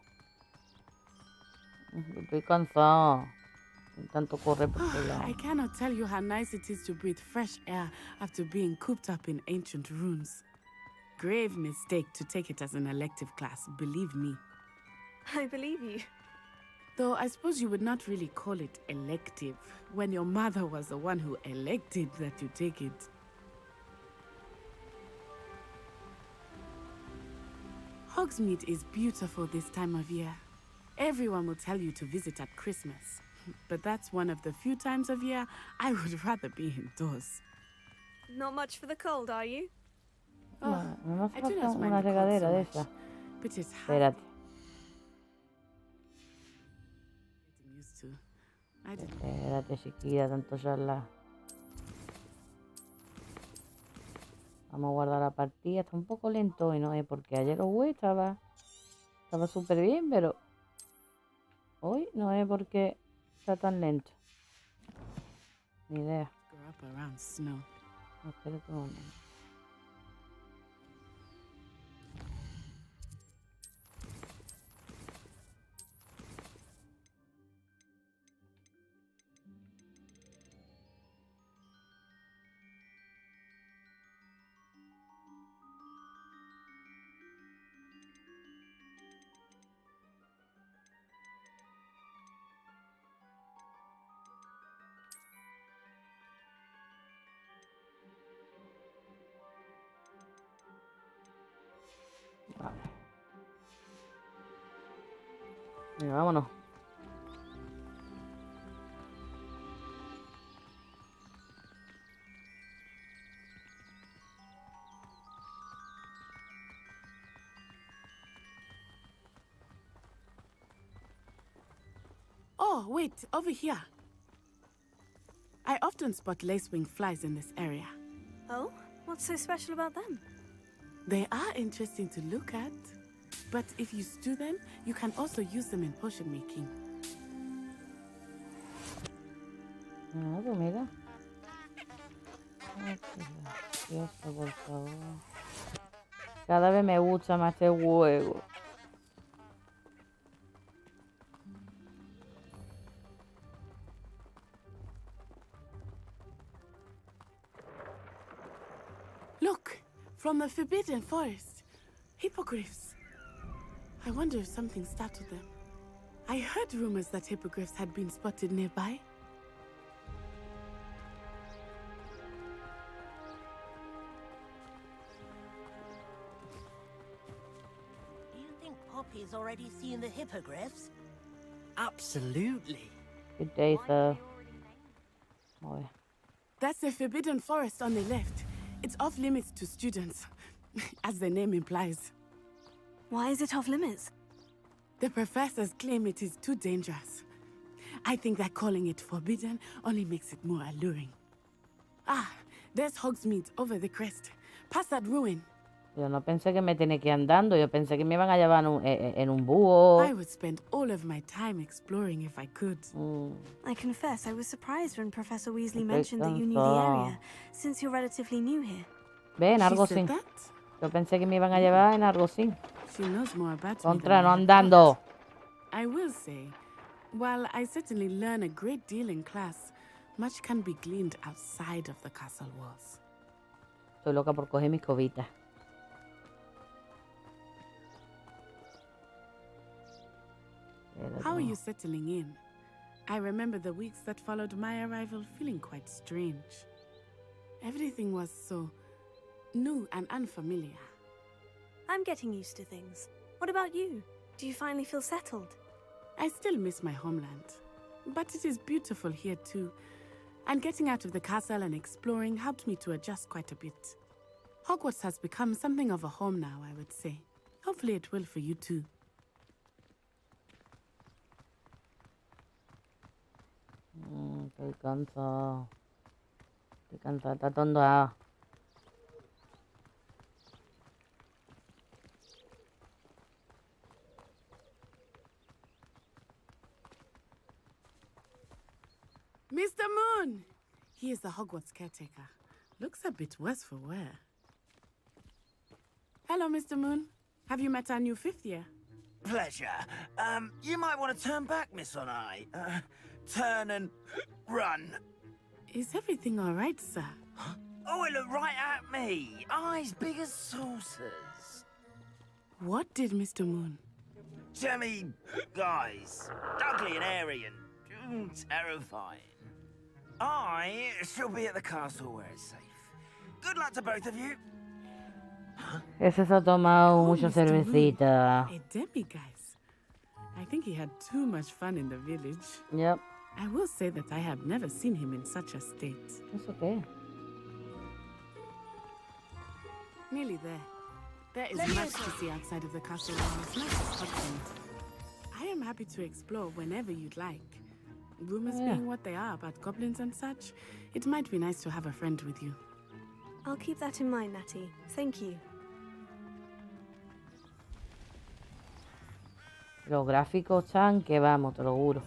Estoy cansado. Tanto correr por todos lados. I cannot tell you how nice it is to breathe fresh air after being cooped up in ancient rooms. Grave mistake to take it as an elective class, believe me. I believe you. Though I suppose you would not really call it elective when your mother was the one who elected that you take it. Hogsmeade is beautiful this time of year. Everyone will tell you to visit at Christmas. But that's one of the few times of year I would rather be indoors. Not much for the cold, are you? No, me I do falta not mind una the cold regadera so de much, esa. but it's Espérate. getting used to. I didn't. Espérate, chiquilla, tanto charla. Vamos a guardar la partida. Está un poco lento hoy, ¿no? Porque ayer estaba súper bien, pero hoy no es porque está tan lento. Ni idea. Grow up around snow. No, espérate un momento. Vale. Venga, vámonos. Oh, wait, over here. I often spot lacewing flies in this area. Oh? What's so special about them? They are interesting to look at. But if you stew them, you can also use them in potion making. Ah, pues mira. Ay, Dios, por favor. Cada vez me gusta más este juego. Look, from the Forbidden Forest. Hippogriffs. I wonder if something startled them. I heard rumors that hippogriffs had been spotted nearby. Do you think Poppy's already seen the hippogriffs? Absolutely. Good day, sir. A ver. That's the Forbidden Forest on the left. It's off limits to students, as the name implies. Why is it off limits? The professors claim it is too dangerous. I think that calling it forbidden only makes it more alluring. Ah, there's Hogsmeade over the crest. Past that ruin. Yo no pensé que me tenía que ir andando. Yo pensé que me iban a llevar en un búho. I would spend all of my time exploring if I could. I confess I was surprised when Professor Weasley Estoy mentioned that you knew the cansado. area, since you're relatively new here. Ve, en She Argosín. said that? Yo pensé que me iban a llevar en Argosín. She knows more about me Contra, than no I had andando. thought. I will say, while I certainly learn a great deal in class, much can be gleaned outside of the castle walls. Estoy loca por coger mis cobitas. How are you settling in? I remember the weeks that followed my arrival feeling quite strange. Everything was so new and unfamiliar. I'm getting used to things. What about you? Do you finally feel settled? I still miss my homeland, but it is beautiful here too. And getting out of the castle and exploring helped me to adjust quite a bit. Hogwarts has become something of a home now, I would say. Hopefully it will for you too. Estoy cansado. Estoy cansada. Está tonda. He is the Hogwarts caretaker. Looks a bit worse for wear. Hello, Mr. Moon. Have you met our new 5th year? Pleasure. You might want to turn back, Miss Onai. Turn and run. Is everything all right, sir? Oh, it looked right at me. Eyes big as saucers. What did Mr. Moon? Jemmy guys. Ugly and airy and terrifying. I shall be at the castle where it's safe. Good luck to both of you. Ese se ha tomado mucha Mr. Moon, cervecita. a demi, guys. I think he had too much fun in the village. Yep. I will say that I have never seen him in such a state. It's okay. Nearly there. There is much to see outside of the castle walls, not just Scotland. I am happy to explore whenever you'd like. Rumors being what they are about goblins and such, it might be nice to have a friend with you. I'll keep that in mind, Natty. Thank you. Los gráficos están que vamos, te lo juro.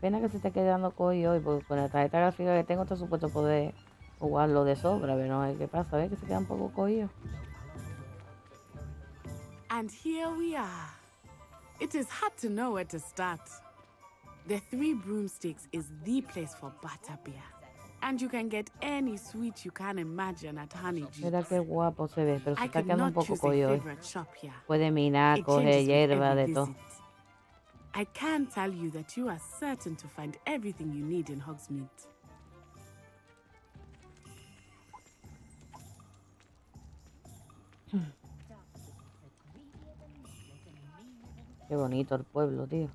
Pena que se esté quedando cogido hoy, porque con la tarjeta gráfica que tengo está supuesto poder jugarlo de sobra, pero no sé qué pasa, ¿ves? Que se queda un poco cogido. And here we are. It is hard to know where to start. The Three Broomsticks is the place for butterbeer. And you can get any sweet you can imagine at Honeydew. Mira qué guapo se ve, pero se I está quedando un cannot poco choose a cogido hoy. favorite shop here. Puede minar, It coger changes with hierba, every de todo. visit. I can tell you that you are certain to find everything you need in Hogsmeade. Qué bonito el pueblo, tío.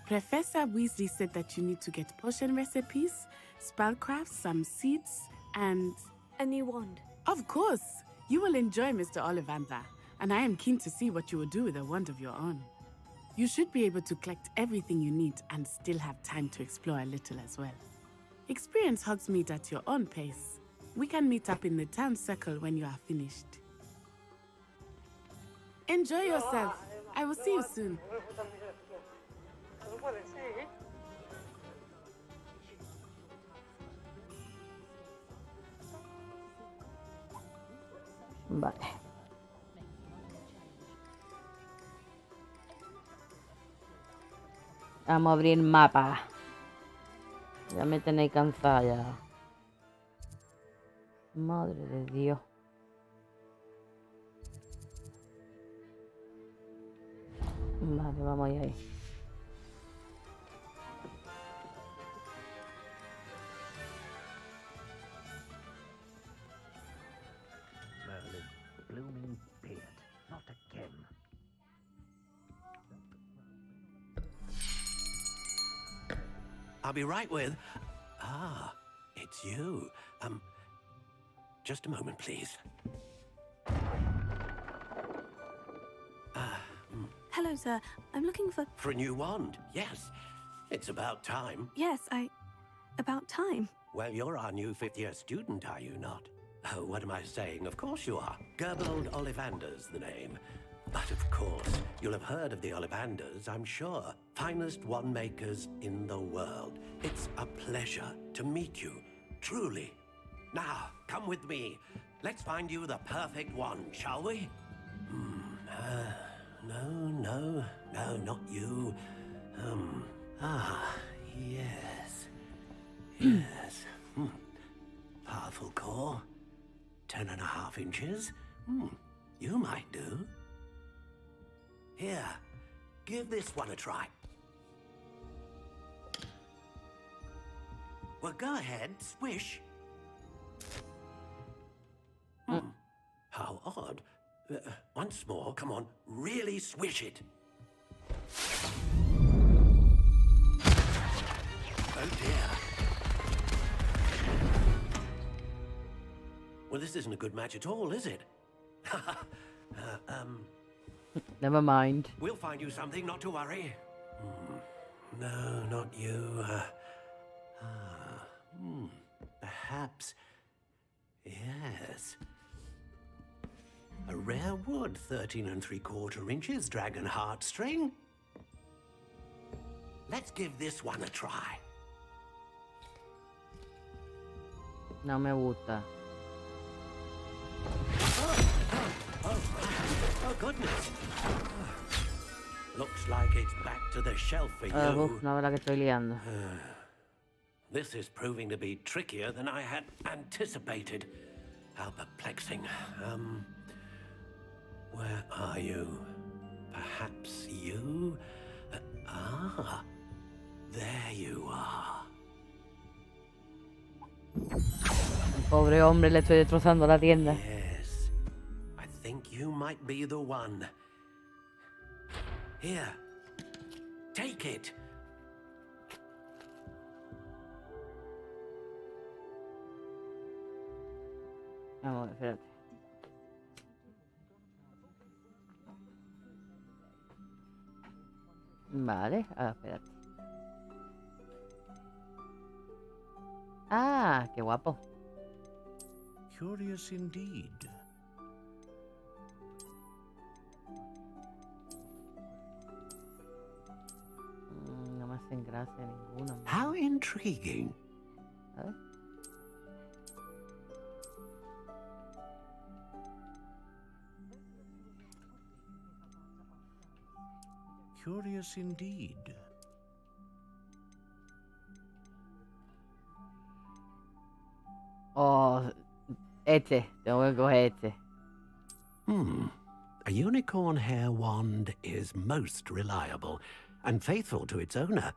Professor Weasley said that you need to get potion recipes, spellcraft, some seeds, and... A new wand. Of course! You will enjoy Mr. Ollivander, and I am keen to see what you will do with a wand of your own. You should be able to collect everything you need and still have time to explore a little as well. Experience Hogsmeade at your own pace. We can meet up in the town circle when you are finished. Enjoy yourself. I will see you soon. Vale. Vamos a abrir mapa. Ya me tenéis cansada ya. Madre de Dios. Vale, vamos ahí. Merlin's blooming beard. Not again. I'll be right with... Ah, it's you. Just a moment, please. Hello, sir. I'm looking for... For a new wand, yes. It's about time. Yes, about time. Well, you're our new 5th-year student, are you not? Oh, what am I saying? Of course you are. Gerbold Ollivander's the name. But of course, you'll have heard of the Ollivanders, I'm sure. Finest wand makers in the world. It's a pleasure to meet you, truly. Now, come with me. Let's find you the perfect wand, shall we? No, not you. Yes. Yes. Powerful core. 10.5 inches. You might do. Here, give this one a try. Well, go ahead, swish. How odd. Once more, come on, really swish it. Oh dear. Well, this isn't a good match at all, is it? Never mind. We'll find you something, not to worry. No, not you. Perhaps. Yes. rare wood, 13 3/4 inches, dragon heartstring. Let's give this one a try. No me gusta. Oh, goodness. Looks like it's back to the shelf for you. No, la que estoy liando. This is proving to be trickier than I had anticipated. How perplexing. Where are you? Perhaps you? There you are. El pobre hombre, le estoy destrozando la tienda. Yes. I think you might be the one. Here. Take it. Vamos, espérate. Vale, espérate. Ah, qué guapo. Curious indeed. No me hacen gracia ninguna. How intriguing. A ver. Curious indeed. Oh, tengo que coger este. A unicorn hair wand is most reliable and faithful to its owner.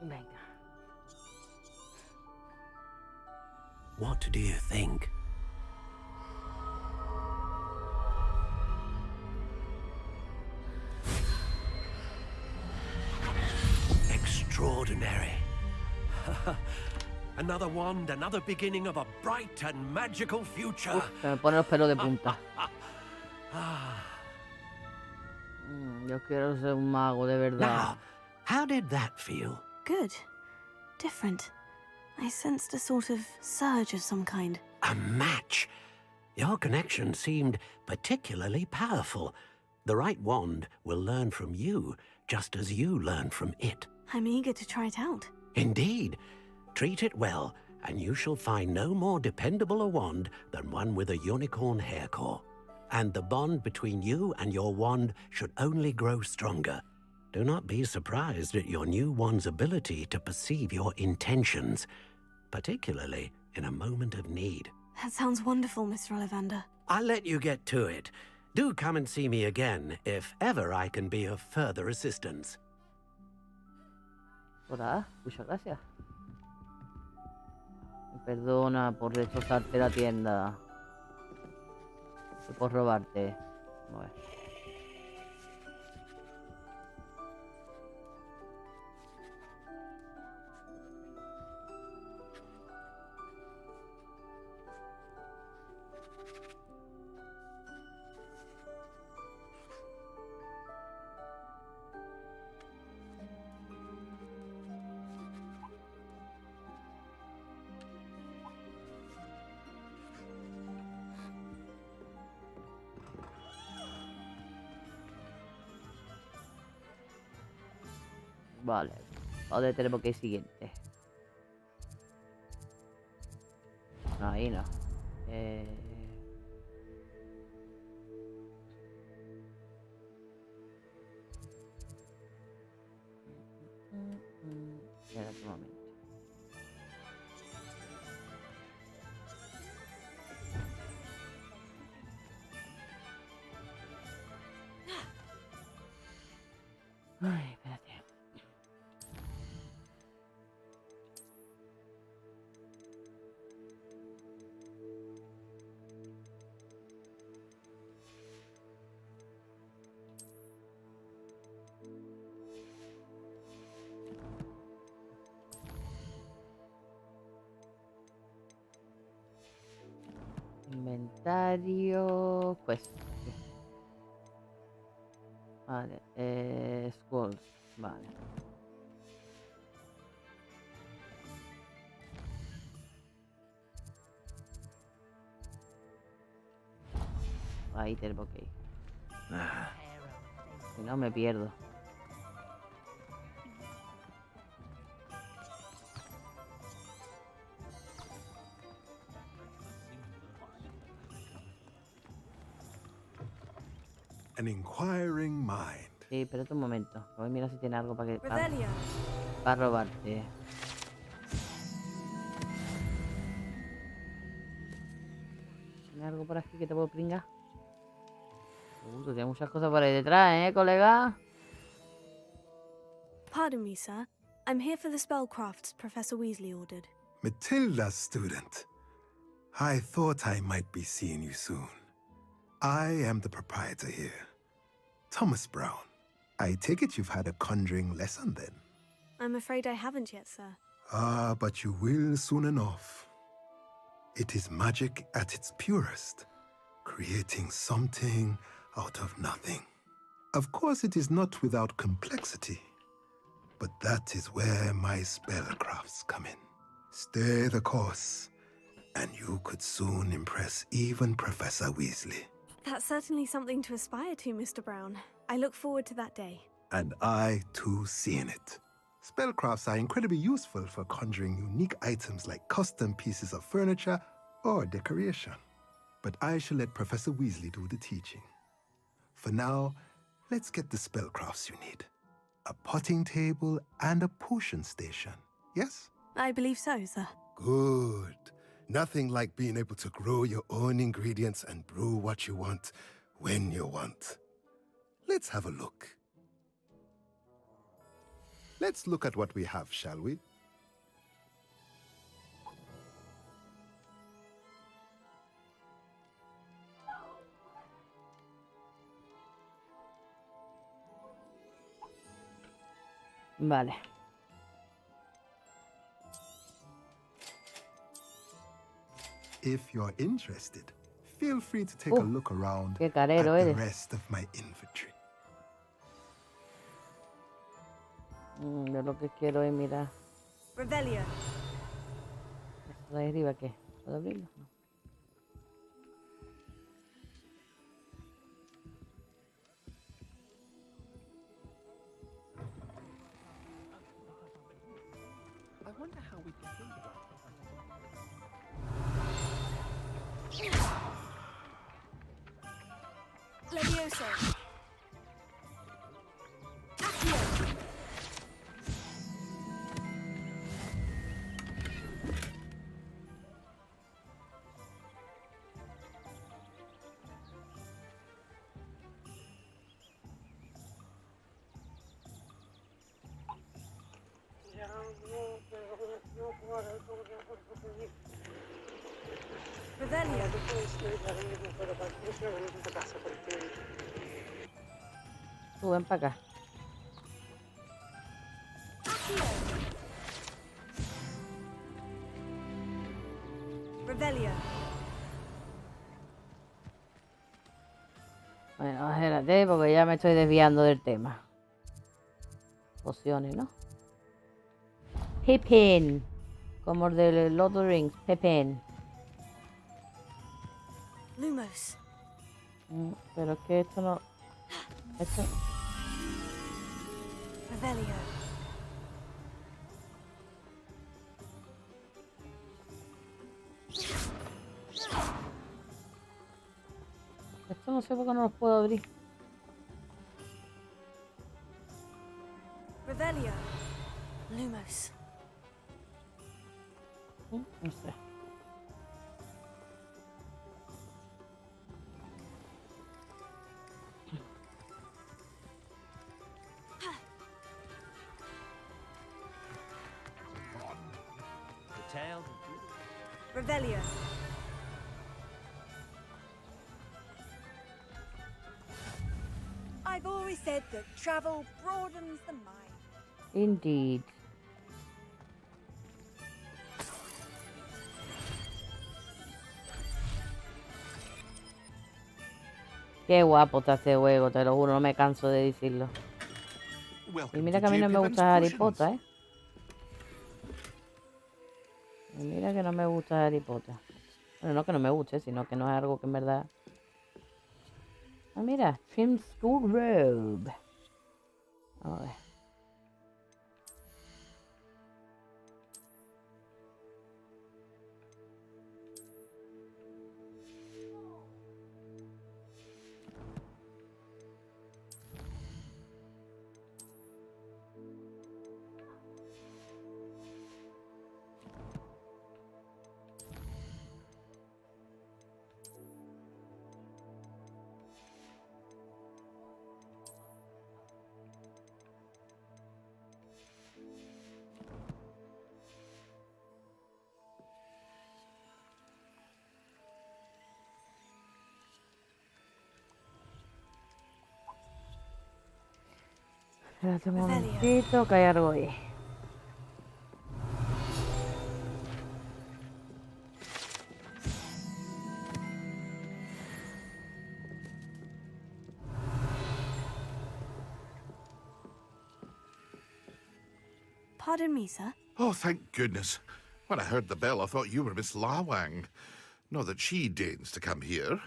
Venga. What do you think? Extraordinary. Another wand, another beginning of a bright and magical future. Se me ponen los pelos de punta. Yo quiero ser un mago de verdad. Now, how did that feel? Good. Different. I sensed a sort of surge of some kind. A match. Your connection seemed particularly powerful. The right wand will learn from you, just as you learn from it. I'm eager to try it out. Indeed. Treat it well, and you shall find no more dependable a wand than one with a unicorn hair core. And the bond between you and your wand should only grow stronger. Do not be surprised at your new wand's ability to perceive your intentions, particularly in a moment of need. That sounds wonderful, Mr. Ollivander. I'll let you get to it. Do come and see me again if ever I can be of further assistance. Hola, muchas gracias. Perdona por destrozarte la tienda. Y por robarte. A ver. Vale, ¿dónde tenemos que ir siguiente? No, ahí no. Espera un momento. Ay, espérate. Inventario. Quest. Vale. Scrolls. Vale. Ahí tenemos que ir. Si no me pierdo. An inquiring mind. Sí, espérate un momento. Voy a mirar si tiene algo para que Revelio. para robarte. ¿Tiene algo por aquí que te puedo pringar? Tú tienes muchas cosas por ahí detrás, colega. Pardon me, sir. I'm here for the spellcrafts Professor Weasley ordered. Matilda's student. I thought I might be seeing you soon. I am the proprietor here, Thomas Brown. I take it you've had a conjuring lesson then? I'm afraid I haven't yet, sir. Ah, but you will soon enough. It is magic at its purest, creating something out of nothing. Of course, it is not without complexity, but that is where my spellcrafts come in. Stay the course, and you could soon impress even Professor Weasley. That's certainly something to aspire to, Mr. Brown. I look forward to that day. And I, too, seeing it. Spellcrafts are incredibly useful for conjuring unique items like custom pieces of furniture or decoration. But I shall let Professor Weasley do the teaching. For now, let's get the spellcrafts you need. A potting table and a potion station, yes? I believe so, sir. Good. Nothing like being able to grow your own ingredients and brew what you want when you want. Let's have a look. Let's look at what we have, shall we? Vale. If you're interested, feel free to take a look around qué at carero the eres. rest of my inventory. Yo lo que quiero es mirar. Revelio. ¿Esto de ahí arriba qué? ¿Puedo abrirlo? No. I wonder how we can think about Levioso. Revelio. Tú ven para acá. Revelio. Bueno, espérate, porque ya me estoy desviando del tema. Pociones, ¿no? Pippin. Como el de Lord of the Rings. Pippin. Lumos. Pero es que esto no... Esto... Revelio. Esto no sé por qué no los puedo abrir. Revelio. Lumos. No sé. Revelio. I've always said that travel broadens the mind. Indeed. Qué guapo está este juego, te lo juro, no me canso de decirlo. Y mira que a mí no me gusta Harry Potter, ¿eh? Y mira que no me gusta Harry Potter. Bueno, no que no me guste, sino que no es algo que en verdad... Ah, mira, Trim School Robe. A ver. Espérate un momentito, que hay algo ahí. Pardon me, sir. Oh, thank goodness. When I heard the bell, I thought you were Miss Lawang. Not that she deigns to come here.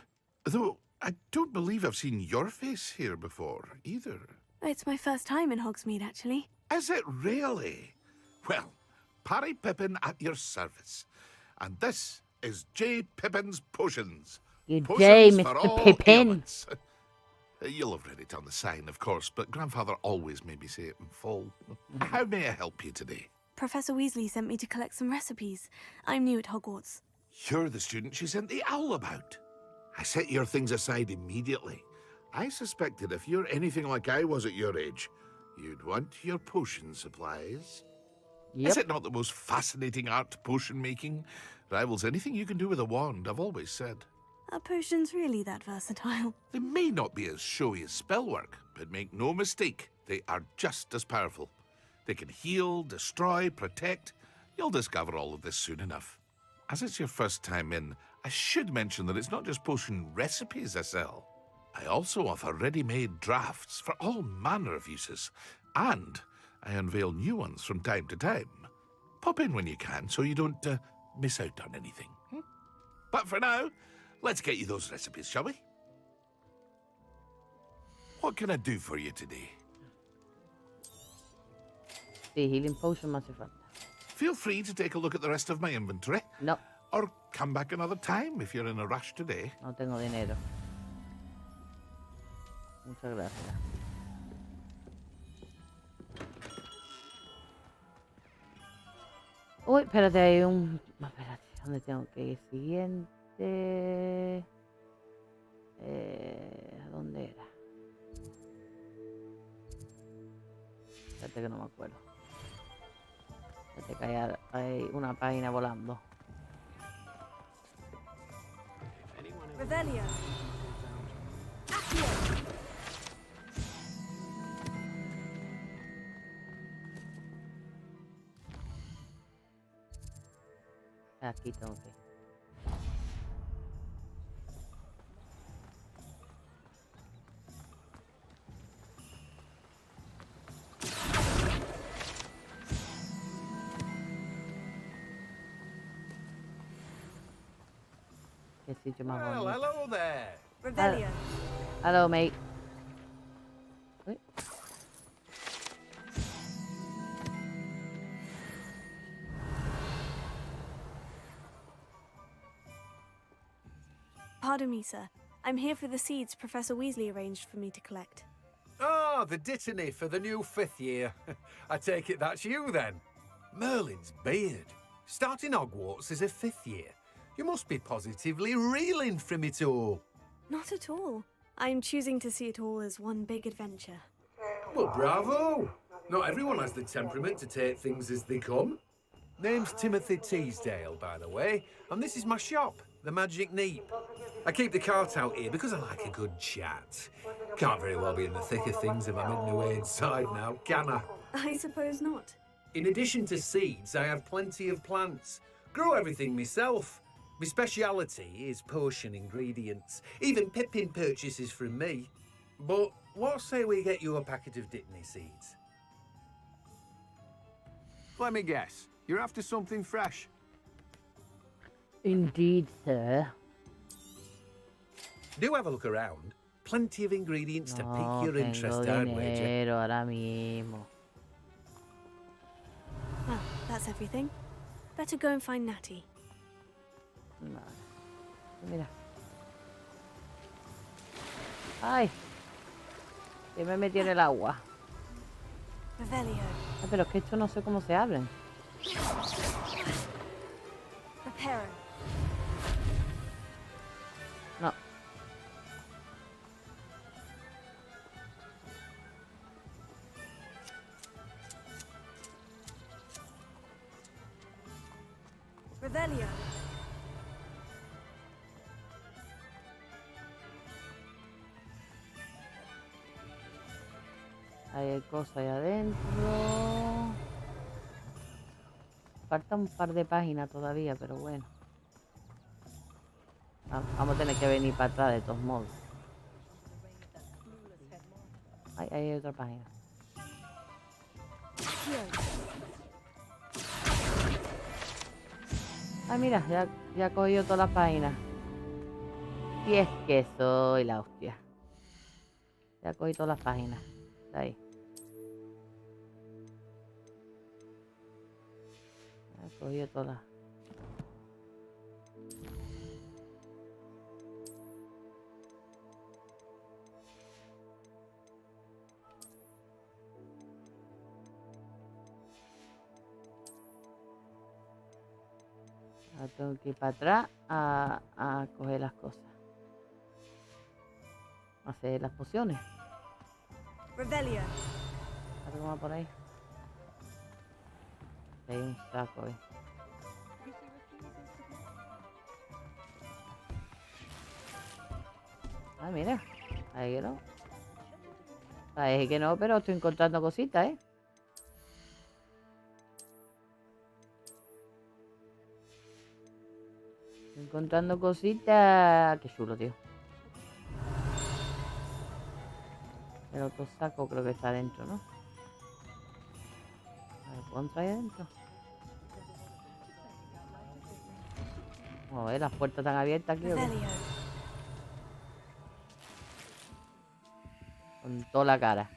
Though I don't believe I've seen your face here before, either. It's my first time in Hogsmeade, actually. Is it really? Well, Parry Pippin at your service. And this is J. Pippin's Potions. Good Potions day, for Mr. all Pippin. ailments. You'll have read it on the sign, of course, but Grandfather always made me say it in full. How may I help you today? Professor Weasley sent me to collect some recipes. I'm new at Hogwarts. You're the student she sent the owl about. I set your things aside immediately. I suspected if you're anything like I was at your age, you'd want your potion supplies. Yep. Is it not the most fascinating art, potion making? Rivals anything you can do with a wand, I've always said. Are potions really that versatile? They may not be as showy as spellwork, but make no mistake, they are just as powerful. They can heal, destroy, protect. You'll discover all of this soon enough. As it's your first time in, I should mention that it's not just potion recipes I sell. I also offer ready-made drafts for all manner of uses, and I unveil new ones from time to time. Pop in when you can so you don't miss out on anything. But for now, let's get you those recipes, shall we? What can I do for you today? Sí, healing potion me hace falta. Feel free to take a look at the rest of my inventory. No. Or come back another time if you're in a rush today. No tengo dinero. Muchas gracias. Uy, espérate, hay un... Espérate, ¿dónde tengo que ir? Siguiente... ¿Dónde era? Espérate que no me acuerdo. Espérate que hay una página volando. Revelio. Aquí tengo que ir. Qué sitio más bonito. Hello there. Revelio. Hello, mate. Uy. Pardon me, sir. I'm here for the seeds Professor Weasley arranged for me to collect. Ah, the dittany for the new 5th year. I take it that's you then. Merlin's beard. Starting Hogwarts as a 5th year. You must be positively reeling from it all. Not at all. I'm choosing to see it all as one big adventure. Well, bravo! Not everyone has the temperament to take things as they come. Name's Timothy Teasdale, by the way, and this is my shop, the Magic Neep. I keep the cart out here because I like a good chat. Can't very well be in the thick of things if I'm in my way inside now, can I? I suppose not. In addition to seeds, I have plenty of plants. Grow everything myself. My speciality is potion ingredients. Even Pippin purchases from me. But what say we get you a packet of Dittany seeds? Let me guess. You're after something fresh. Indeed, sir. Do have a look around. Plenty of ingredients to No pique your interest, tengo I'd wager. dinero ahora mismo. Well, that's everything. Better go and find Natty. Vale. Mira. Ay. Que me metí en el agua. Revelio. Ah, pero es que esto no sé cómo se abren. Reparo. No. Revelio. Ahí hay cosas ahí adentro. Falta un par de páginas todavía, pero bueno. Vamos a tener que venir para atrás de todos modos. Ahí hay otra página. Ah, mira, ya he cogido todas las páginas. Y es que soy la hostia. Ya cogí todas las páginas. Ahí. Ya he cogido todas. Ahora tengo que ir para atrás a coger las cosas. Hacer las pociones. Revelio. Algo más por ahí. Hay un saco ahí. Ah, mira. Ahí que no. Ahí que no, pero estoy encontrando cositas, ¿eh? Estoy encontrando cositas. Qué chulo, tío. El otro saco creo que está adentro, ¿no? A ver, ¿puedo entrar ahí adentro? Vamos a ver, las puertas están abiertas aquí. ¿O qué? Con toda la cara.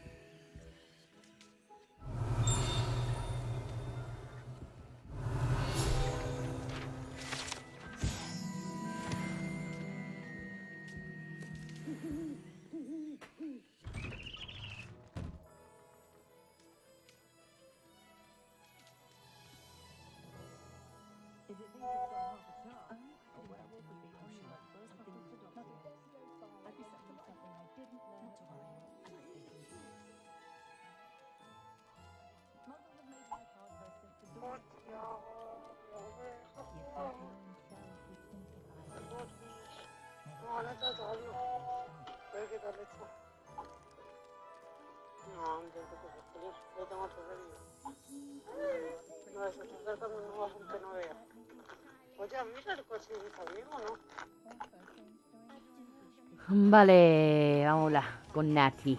Vale, vámonos con Natty.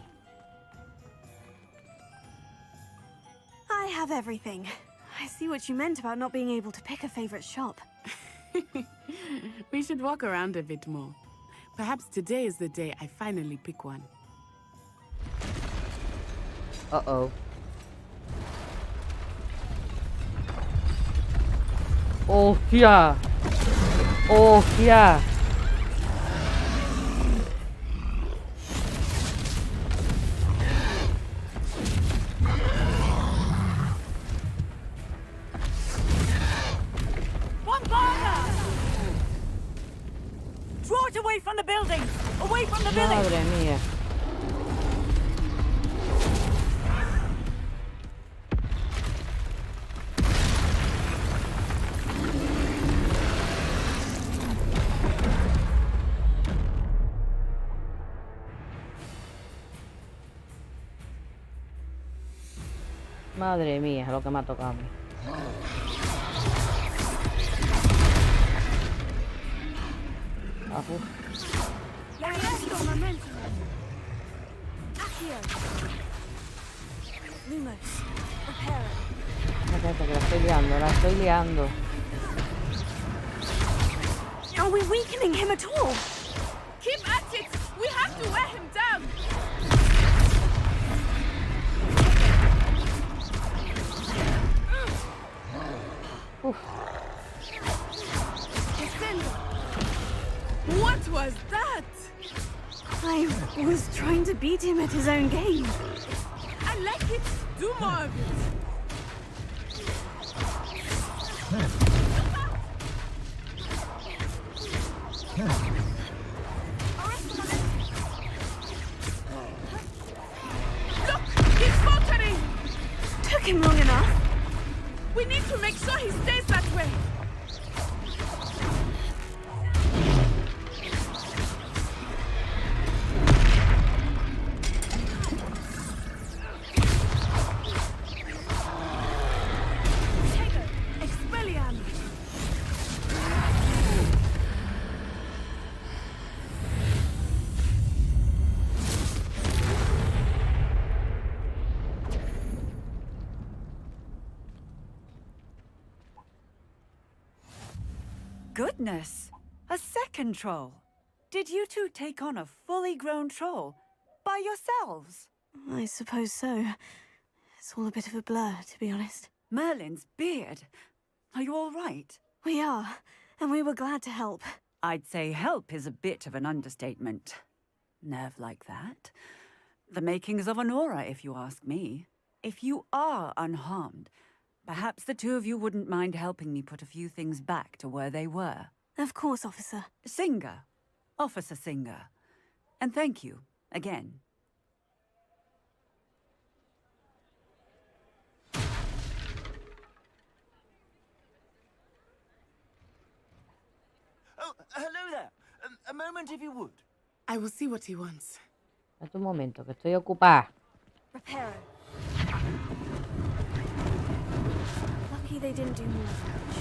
I have everything. I see what you meant about not being able to pick a favorite shop. We should walk around a bit more. Perhaps today is the day I finally pick one. Uh-oh. ¡Hostia! ¡Hostia! Draw it away from the building! Away from the village! Madre mía. Madre mía, lo que me ha tocado a mí. Lumos, prepare. Aspetta che la estoy liando. Are we weakening him at all? Keep at it! We have to wear him down! What was that? I was trying to beat him at his own game. I like it. Do more of it. Look, he's faltering. Took him long enough. We need to make sure he stays that way. Goodness! A second troll! Did you two take on a fully grown troll? By yourselves? I suppose so. It's all a bit of a blur, to be honest. Merlin's beard! Are you all right? We are, and we were glad to help. I'd say help is a bit of an understatement. Nerve like that. The makings of an aura, if you ask me. If you are unharmed, perhaps the two of you wouldn't mind helping me put a few things back to where they were. Of course, officer. Singer. Officer Singer. And thank you, again. Oh, hello there. A moment if you would. I will see what he wants. Espera un momento, que estoy ocupada. Reparo. Lucky they didn't do more damage.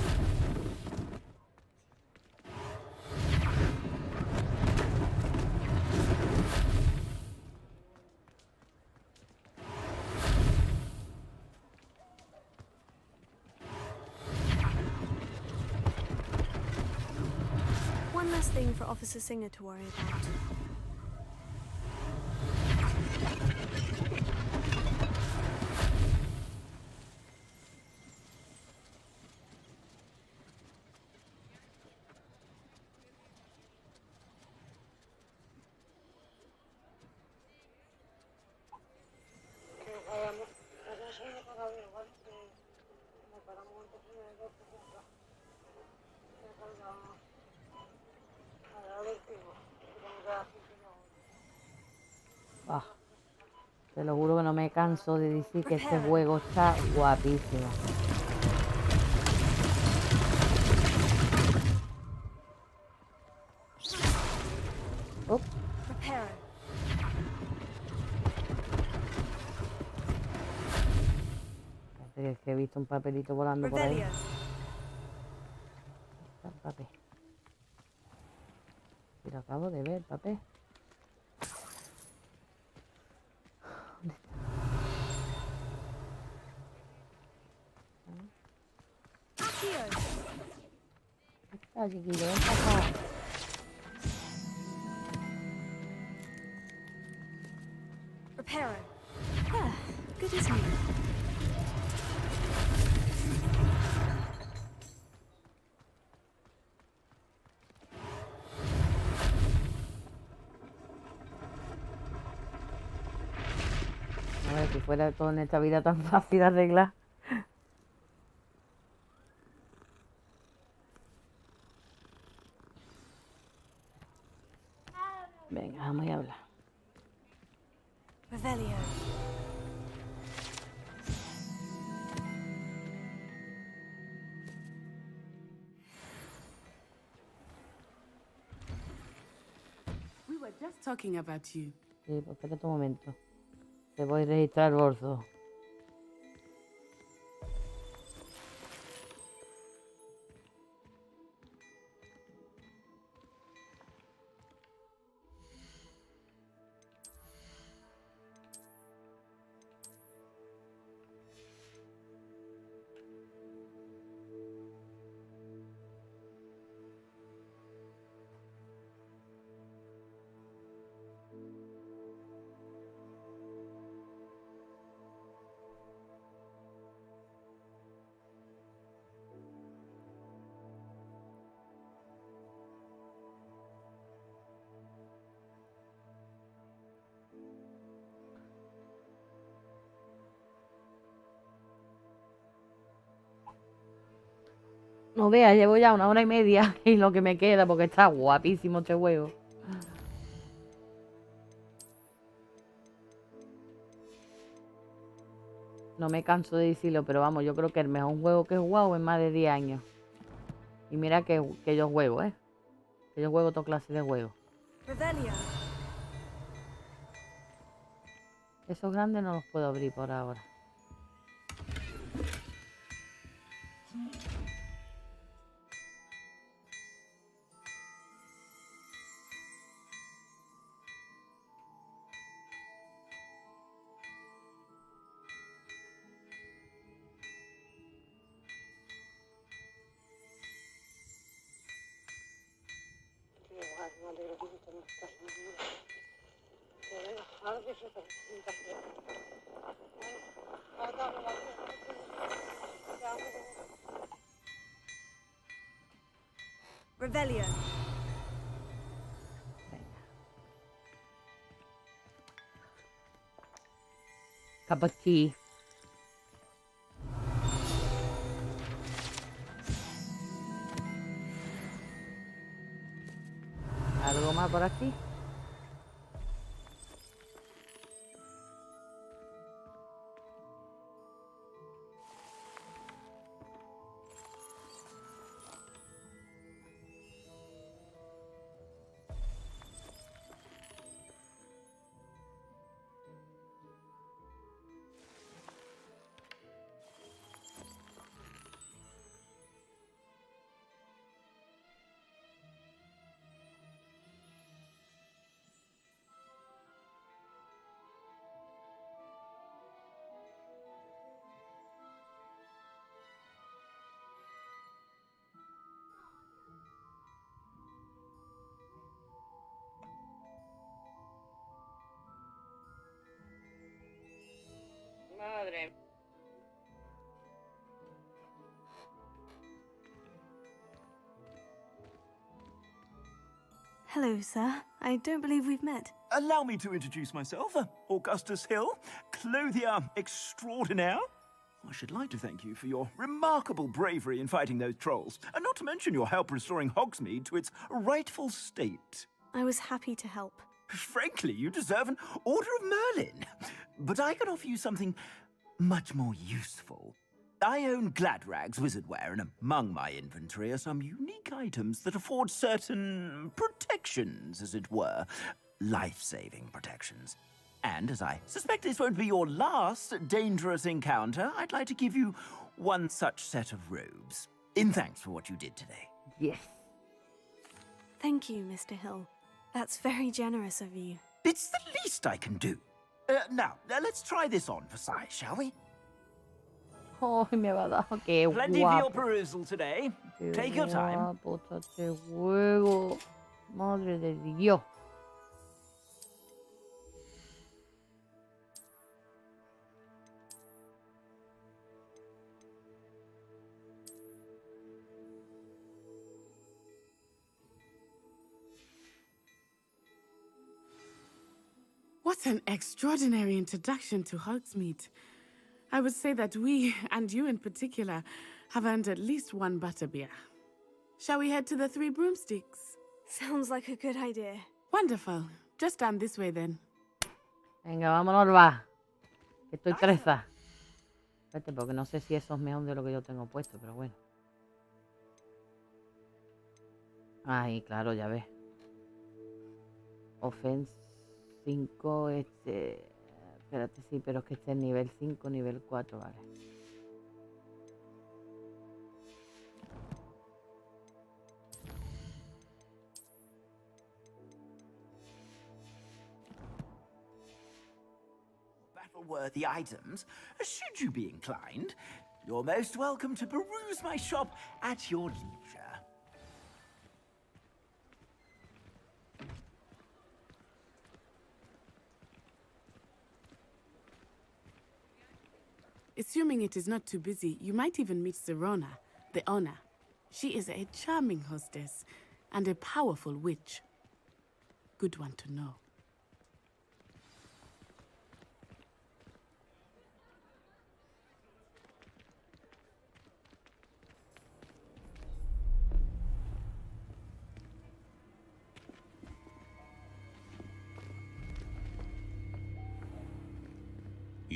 One less thing for Officer Singer to worry about. Ah, te lo juro que no me canso de decir que este juego está guapísimo. Oh. Parece que he visto un papelito volando por ahí. Está el papel. Y lo acabo de ver, papel. Está, chiquillo, ven para acá. Reparo. Ah, good as new. A ver, si fuera todo en esta vida tan fácil de arreglar. Venga, vamos a hablar. Revelio. We were just talking about you. Sí, pues espérate un momento. Te voy a registrar el bolso. No veas, llevo ya 1 hora y media y lo que me queda porque está guapísimo este juego. No me canso de decirlo, pero vamos, yo creo que el mejor juego que he jugado en más de 10 años. Y mira que yo juego, que yo juego toda clase de juegos. Revelio. Esos grandes no los puedo abrir por ahora. Revelio. Cup of tea. ¿Algo más por aquí? Madre. Hello, sir. I don't believe we've met. Allow me to introduce myself. Augustus Hill, clothier extraordinaire. I should like to thank you for your remarkable bravery in fighting those trolls, and not to mention your help restoring Hogsmeade to its rightful state. I was happy to help. Frankly, you deserve an Order of Merlin. But I can offer you something much more useful. I own Gladrag's wizardware, and among my inventory are some unique items that afford certain protections, as it were. Life-saving protections. And as I suspect this won't be your last dangerous encounter, I'd like to give you one such set of robes, in thanks for what you did today. Yes. Thank you, Mr. Hill. That's very generous of you. It's the least I can do. Now, let's try this on for size, shall we? Oh, me va a dar. Qué Plenty for your guapo. perusal today. Qué Take your time. guapo está este juego. Madre de Dios. What an extraordinary introduction to Hogsmeade. I would say that we, and you in particular, have earned at least one butterbeer. Shall we head to the Three Broomsticks? Sounds like a good idea. Wonderful. Just stand this way then. Venga, vámonos, va. Que estoy presa. Espérate, porque no sé si eso es mejor de lo que yo tengo puesto, pero bueno. Ahí, claro, ya ves. Offense 5, espérate, sí, pero es que este es nivel 5, nivel 4, vale. Battle-worthy items, should you be inclined. You're most welcome to peruse my shop at your leisure. Assuming it is not too busy, you might even meet Serona, the owner. She is a charming hostess and a powerful witch. Good one to know.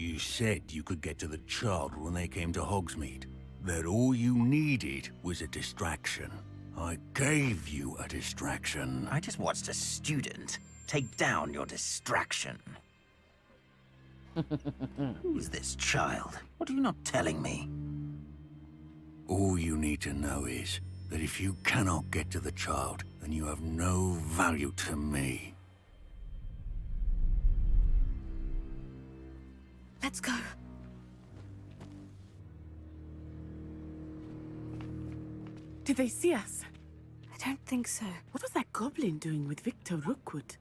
You said you could get to the child when they came to Hogsmeade. That all you needed was a distraction. I gave you a distraction. I just watched a student take down your distraction. Who's this child? What are you not telling me? All you need to know is that if you cannot get to the child, then you have no value to me. Let's go. Did they see us? I don't think so. What was that goblin doing with Victor Rookwood?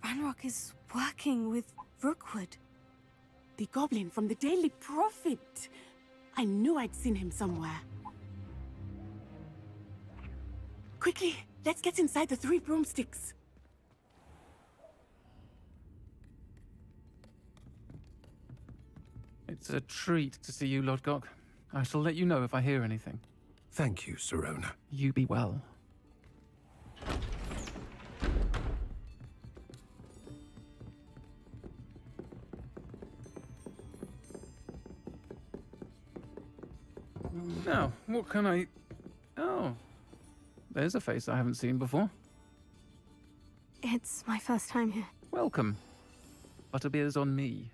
Ranrock is working with Rookwood. The goblin from the Daily Prophet. I knew I'd seen him somewhere. Quickly, let's get inside the 3 broomsticks. It's a treat to see you, Lodgok. I shall let you know if I hear anything. Thank you, Sirona. You be well. Now, what can I... Oh, there's a face I haven't seen before. It's my first time here. Welcome. Butterbeer's on me.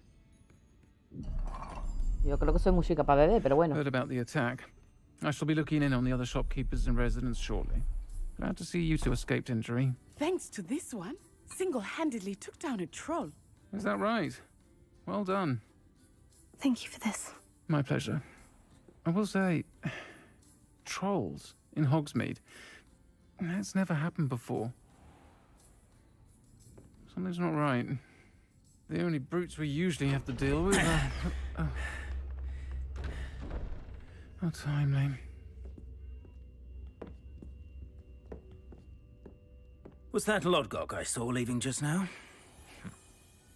Yo creo que soy música para bebé, pero bueno. Heard about the attack. I shall be looking in on the other shopkeepers and residents shortly. Glad to see you two escaped injury. Thanks to this one, single-handedly took down a troll. Is that right? Well done. Thank you for this. My pleasure. I will say, trolls in Hogsmeade. That's never happened before. Something's not right. The only brutes we usually have to deal with are... How timely. Was that Lodgok I saw leaving just now?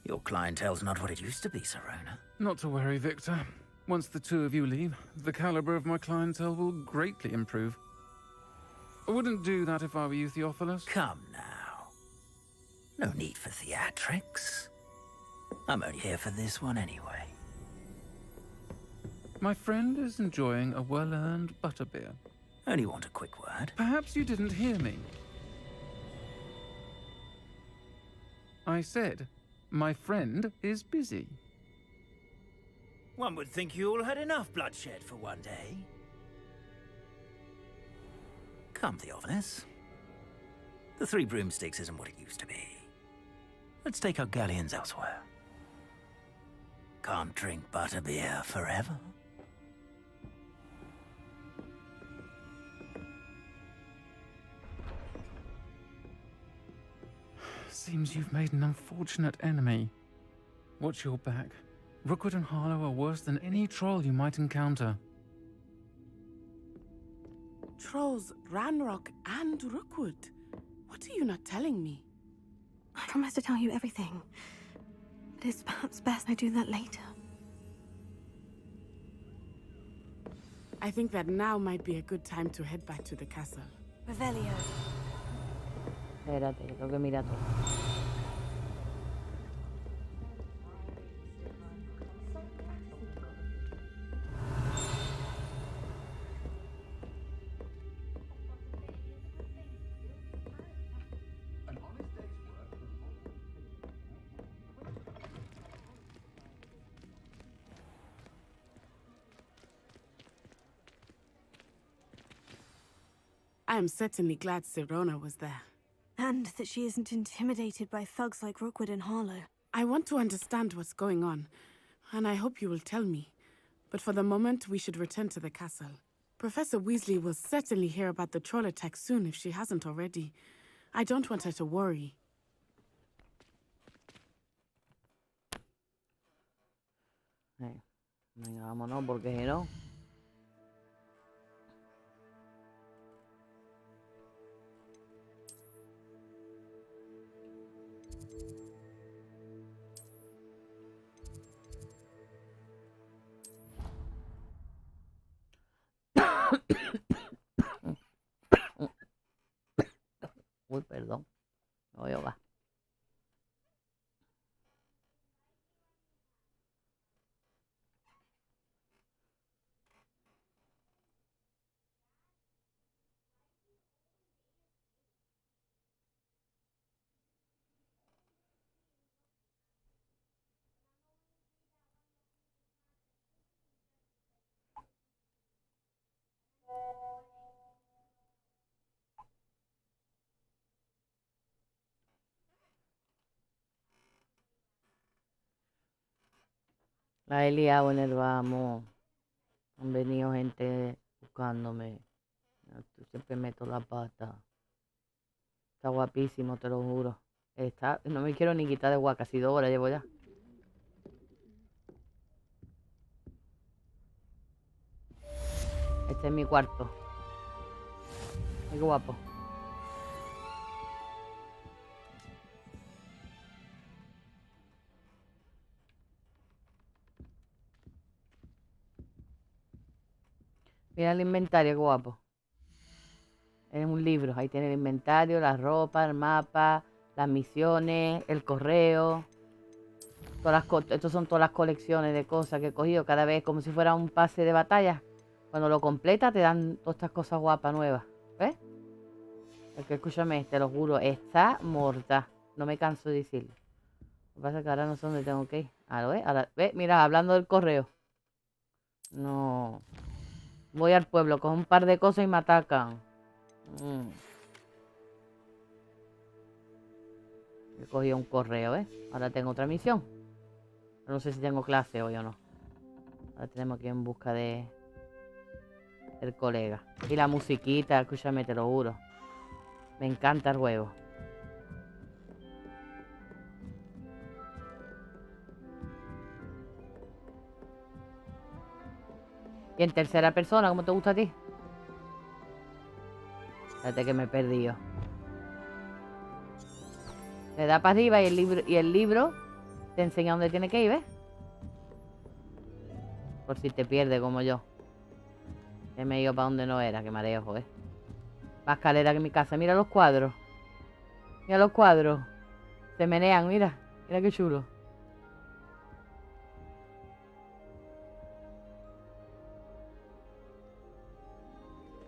Your clientele's not what it used to be, Sirona. Not to worry, Victor. Once the two of you leave, the caliber of my clientele will greatly improve. I wouldn't do that if I were you, Theophilus. Come now. No need for theatrics. I'm only here for this one anyway. My friend is enjoying a well-earned butterbeer. Only want a quick word. Perhaps you didn't hear me. I said, my friend is busy. One would think you all had enough bloodshed for one day. Come, Theophilus. The 3 broomsticks isn't what it used to be. Let's take our galleons elsewhere. Can't drink butterbeer forever. Seems you've made an unfortunate enemy. Watch your back. Rookwood and Harlow are worse than any troll you might encounter. Trolls, Ranrock, and Rookwood. What are you not telling me? I promise to tell you everything. But it's perhaps best I do that later. I think that now might be a good time to head back to the castle. Revelio. Espérate, que tengo que mirar todo. I am certainly glad Sirona was there. And that she isn't intimidated by thugs like Rookwood and Harlow. I want to understand what's going on, and I hope you will tell me. But for the moment, we should return to the castle. Professor Weasley will certainly hear about the troll attack soon if she hasn't already. I don't want her to worry. Venga, vámonos, porque si no... Uy, perdón. No voy a ahogar. La he liado en el vamos. Han venido gente buscándome. Yo siempre meto la pata. Está guapísimo, te lo juro. No me quiero ni quitar de guaca, casi 2 horas llevo ya. Este es mi cuarto. Qué guapo. Mira el inventario, qué guapo. Es un libro. Ahí tiene el inventario, la ropa, el mapa, las misiones, el correo. Estos son todas las colecciones de cosas que he cogido. Cada vez como si fuera un pase de batalla. Cuando lo completas te dan todas estas cosas guapas nuevas. ¿Ves? Es que escúchame, te lo juro, está morta. No me canso de decirlo. Lo que pasa es que ahora no sé dónde tengo que ir. Ahora, ¿ves? Ahora, ¿ves? Mira, hablando del correo. No. Voy al pueblo, cojo un par de cosas y me atacan. He cogido un correo, ¿eh? Ahora tengo otra misión. No sé si tengo clase hoy o no. Ahora tenemos que ir en busca del colega. Y la musiquita, escúchame, te lo juro. Me encanta el juego. Y en tercera persona, ¿cómo te gusta a ti? Espérate que me he perdido. Le da para arriba y el libro te enseña dónde tiene que ir, ¿ves? Por si te pierdes como yo. Que me he ido para donde no era, que mareo, joder. Más escalera que mi casa. Mira los cuadros. Mira los cuadros. Se menean, mira. Mira qué chulo.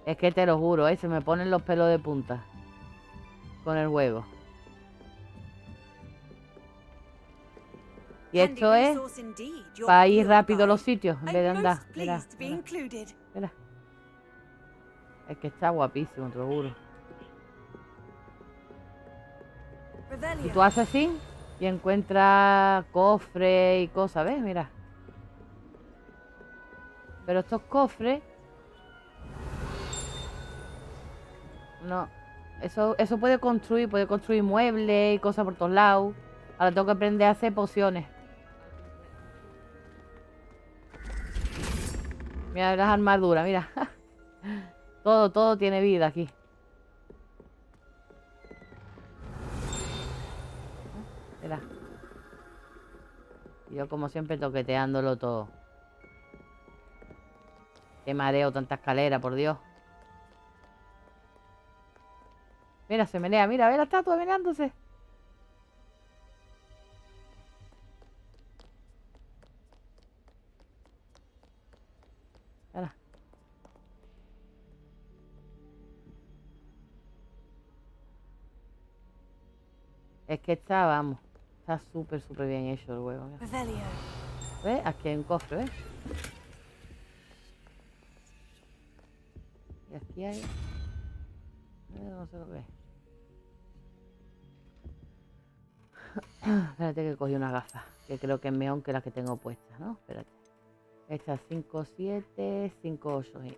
Es que te lo juro, se me ponen los pelos de punta. Con el juego. Y esto es para ir rápido a los sitios en vez de andar. Mira, mira, mira. Es que está guapísimo, te lo juro. Y tú haces así y encuentras cofres y cosas, ¿ves? Mira. Pero estos cofres... No. Eso puede construir muebles y cosas por todos lados. Ahora tengo que aprender a hacer pociones. Mira las armaduras, mira. Todo tiene vida aquí. Mira. Yo como siempre toqueteándolo todo. Qué mareo, tanta escalera, por Dios. Mira, se menea, mira, ve la estatua meneándose. Mira. Es que vamos, está súper bien hecho el huevo. ¿Ves? Aquí hay un cofre, ¿ves? Y aquí hay... No se lo ve. Espérate que cogí una gafa, que creo que es mejor que las que tengo puestas, ¿no? Espérate. Esta 5.7, 5.8, sí.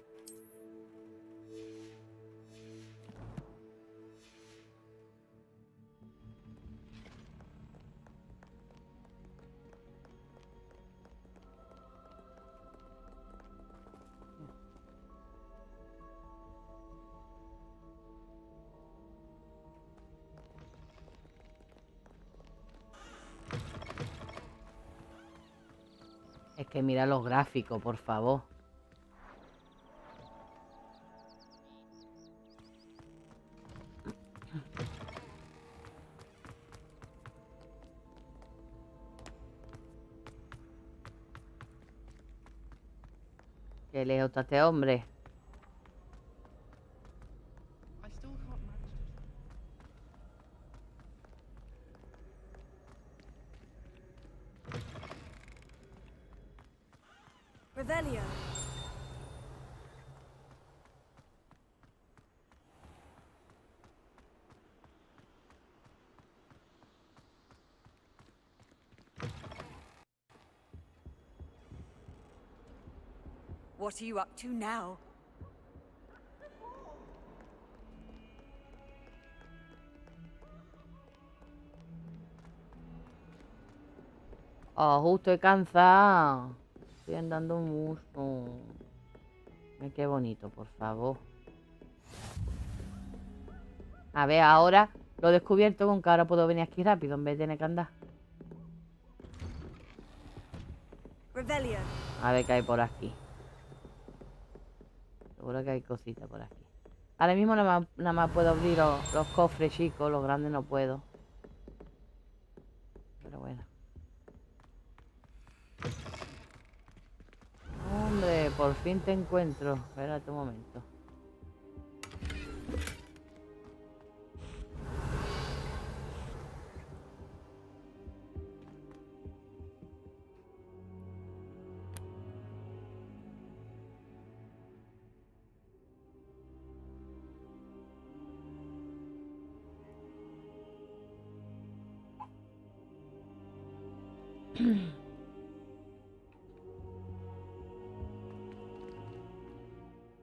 Es que mira los gráficos, por favor. Qué lejos está este hombre. Revelio. What are you up to now? Oh, justo he cansado. Estoy andando mucho. Ay, qué bonito, por favor. A ver, ahora lo he descubierto con que ahora puedo venir aquí rápido en vez de tener que andar. Rebellion. A ver qué hay por aquí. Seguro que hay cositas por aquí. Ahora mismo nada más puedo abrir los cofres chicos, los grandes no puedo. Pero bueno. Hombre, por fin te encuentro. Espérate un momento.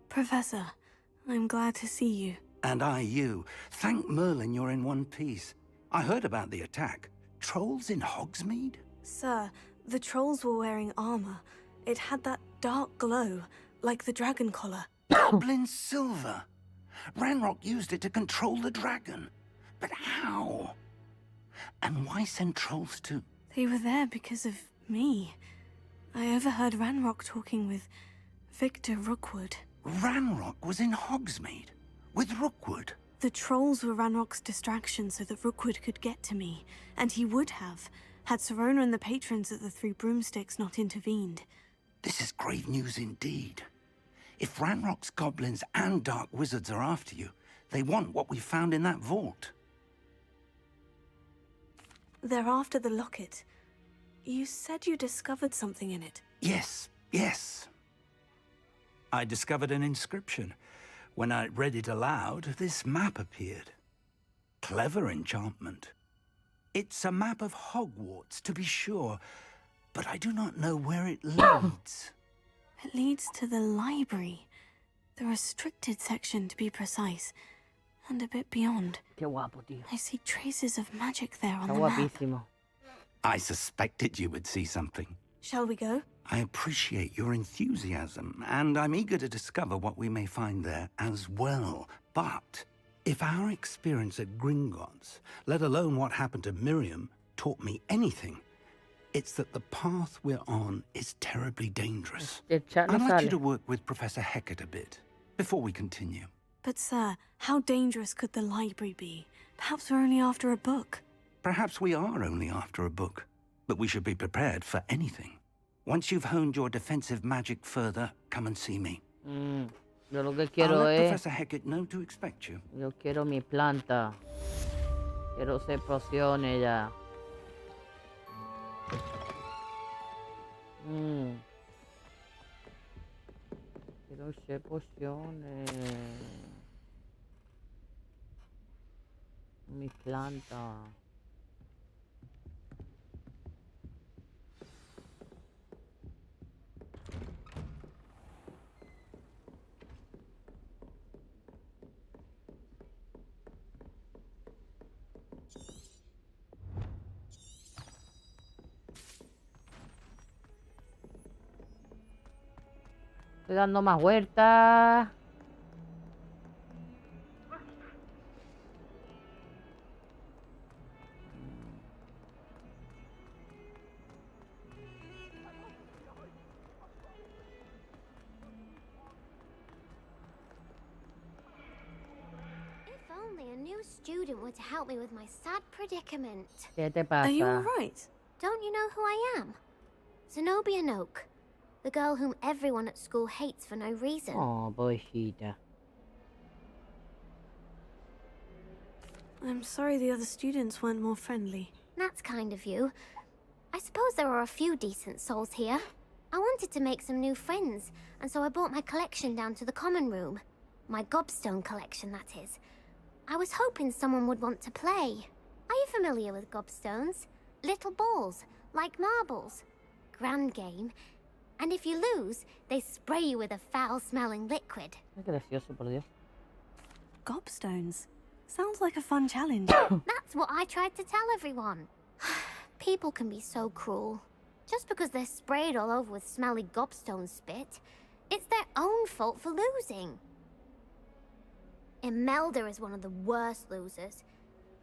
Professor, I'm glad to see you. And I you. Thank Merlin you're in one piece. I heard about the attack. Trolls in Hogsmeade? Sir, the trolls were wearing armor. It had that dark glow, like the dragon collar. Goblin silver. Ranrock used it to control the dragon. But how? And why send trolls to... They were there because of me. I overheard Ranrock talking with Victor Rookwood. Ranrock was in Hogsmeade? With Rookwood? The trolls were Ranrock's distraction so that Rookwood could get to me. And he would have, had Serona and the patrons at the Three Broomsticks not intervened. This is grave news indeed. If Ranrock's goblins and dark wizards are after you, they want what we found in that vault. They're after the locket. You said you discovered something in it. Yes, yes. I discovered an inscription. When I read it aloud, this map appeared. Clever enchantment. It's a map of Hogwarts, to be sure, but I do not know where it leads. It leads to the library. The restricted section, to be precise. And a bit beyond. Qué guapo, tío. I see traces of magic there on Está the map. guapísimo. I suspected you would see something. Shall we go? I appreciate your enthusiasm, and I'm eager to discover what we may find there as well. But if our experience at Gringotts, let alone what happened to Miriam, taught me anything, it's that the path we're on is terribly dangerous. El chat no I'd like you sale. to work with Professor Hecat a bit, before we continue. But sir, how dangerous could the library be? Perhaps we're only after a book. Perhaps we are only after a book, but we should be prepared for anything. Once you've honed your defensive magic further, come and see me. Yo lo que I'll quiero let es... Professor Hecat know to expect you. Yo quiero mi planta. Quiero hacer pociones ya. Quiero hacer pociones. Mi planta. Estoy dando más vueltas. If only a new student were to help me with my sad predicament. ¿Qué te pasa? Are you alright? Don't you know who I am? Zenobia Noak, the girl whom everyone at school hates for no reason. Oh, pobrecita. I'm sorry the other students weren't more friendly. That's kind of you. I suppose there are a few decent souls here. I wanted to make some new friends, and so I brought my collection down to the common room. My gobstone collection, that is. I was hoping someone would want to play. Are you familiar with gobstones? Little balls, like marbles. Grand game. And if you lose, they spray you with a foul-smelling liquid. Qué gracioso, por Dios. Gobstones. Sounds like a fun challenge. That's what I tried to tell everyone. People can be so cruel. Just because they're sprayed all over with smelly gobstone spit, it's their own fault for losing. Imelda is one of the worst losers.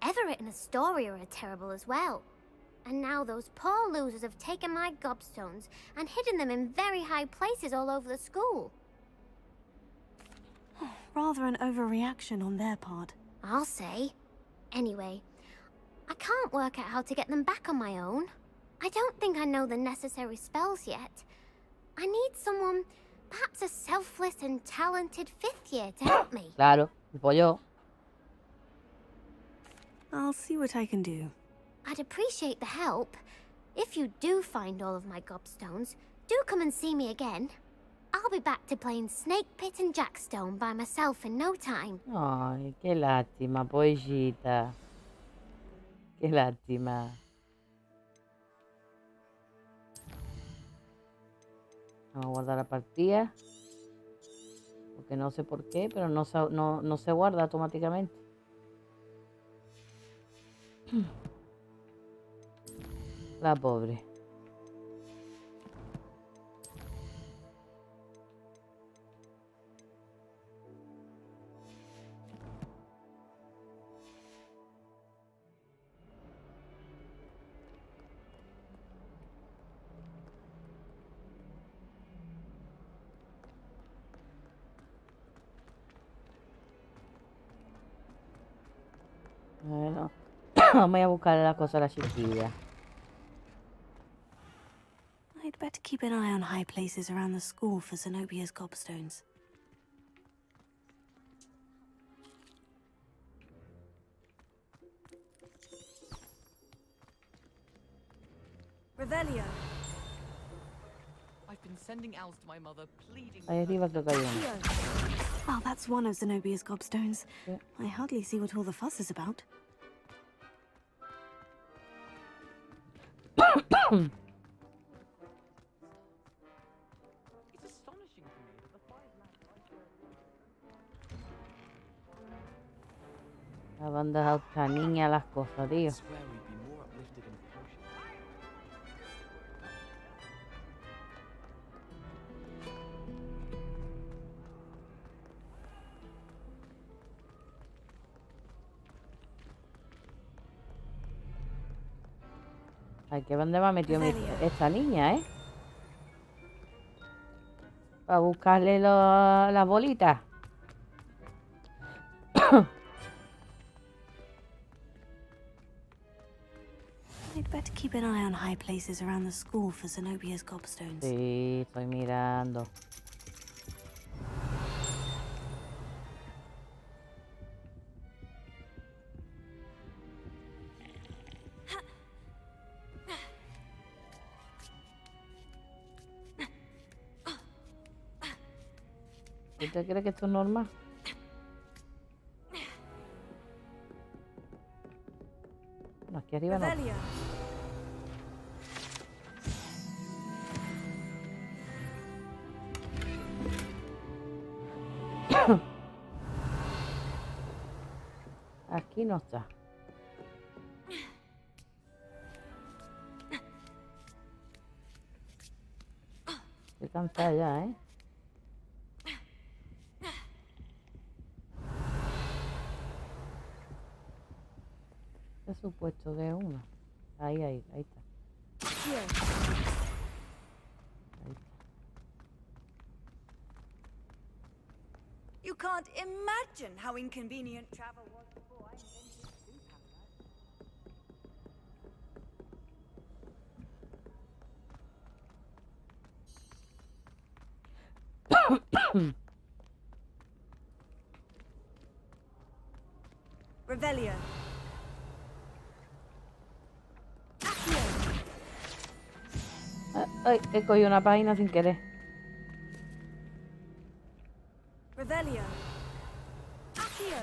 Everett and Astoria are terrible as well. And now those poor losers have taken my gobstones and hidden them in very high places all over the school. Rather an overreaction on their part. I'll say. Anyway, I can't work out how to get them back on my own. I don't think I know the necessary spells yet. I need someone, perhaps a selfless and talented 5th year to help me. Claro, el pollo. I'll see what I can do. I'd appreciate the help. If you do find all of my gobstones, do come and see me again. I'll be back to playing Snake Pit and Jackstone by myself in no time. Ay, qué lástima, pollita. Qué lástima. Vamos a guardar la partida. Porque no sé por qué, pero no se guarda automáticamente. La pobre. Bueno, vamos a buscar las cosas a la chiquilla. I'd better keep an eye on high places around the school for Zenobia's gobstones. Revelio. I've been sending owls to my mother, pleading. Ahí arriba creo que hay uno. Well, that's one of Zenobia's gobstones. Yeah. I hardly see what all the fuss is about. It's astonishing to me that the 5 lads Habrán dejado esta niña las cosas, tío. I swear we'd be more uplifted in potion. Ay, ¿qué dónde va metido esta niña, eh? Para buscarle las bolitas. I'd better keep an eye on high places around the school for Zenobia's gobstones. Sí, estoy mirando. ¿Usted cree que esto es normal? No, aquí arriba no. Revelio. Aquí no está. Estoy cansada ya, ¿eh? ¿Qué supuesto que es una? Ahí está. Ahí está. You can't imagine how inconvenient travel was before I invented sleep apparatus. Revelio. Ay, he cogido una página sin querer. Revelio. Accio.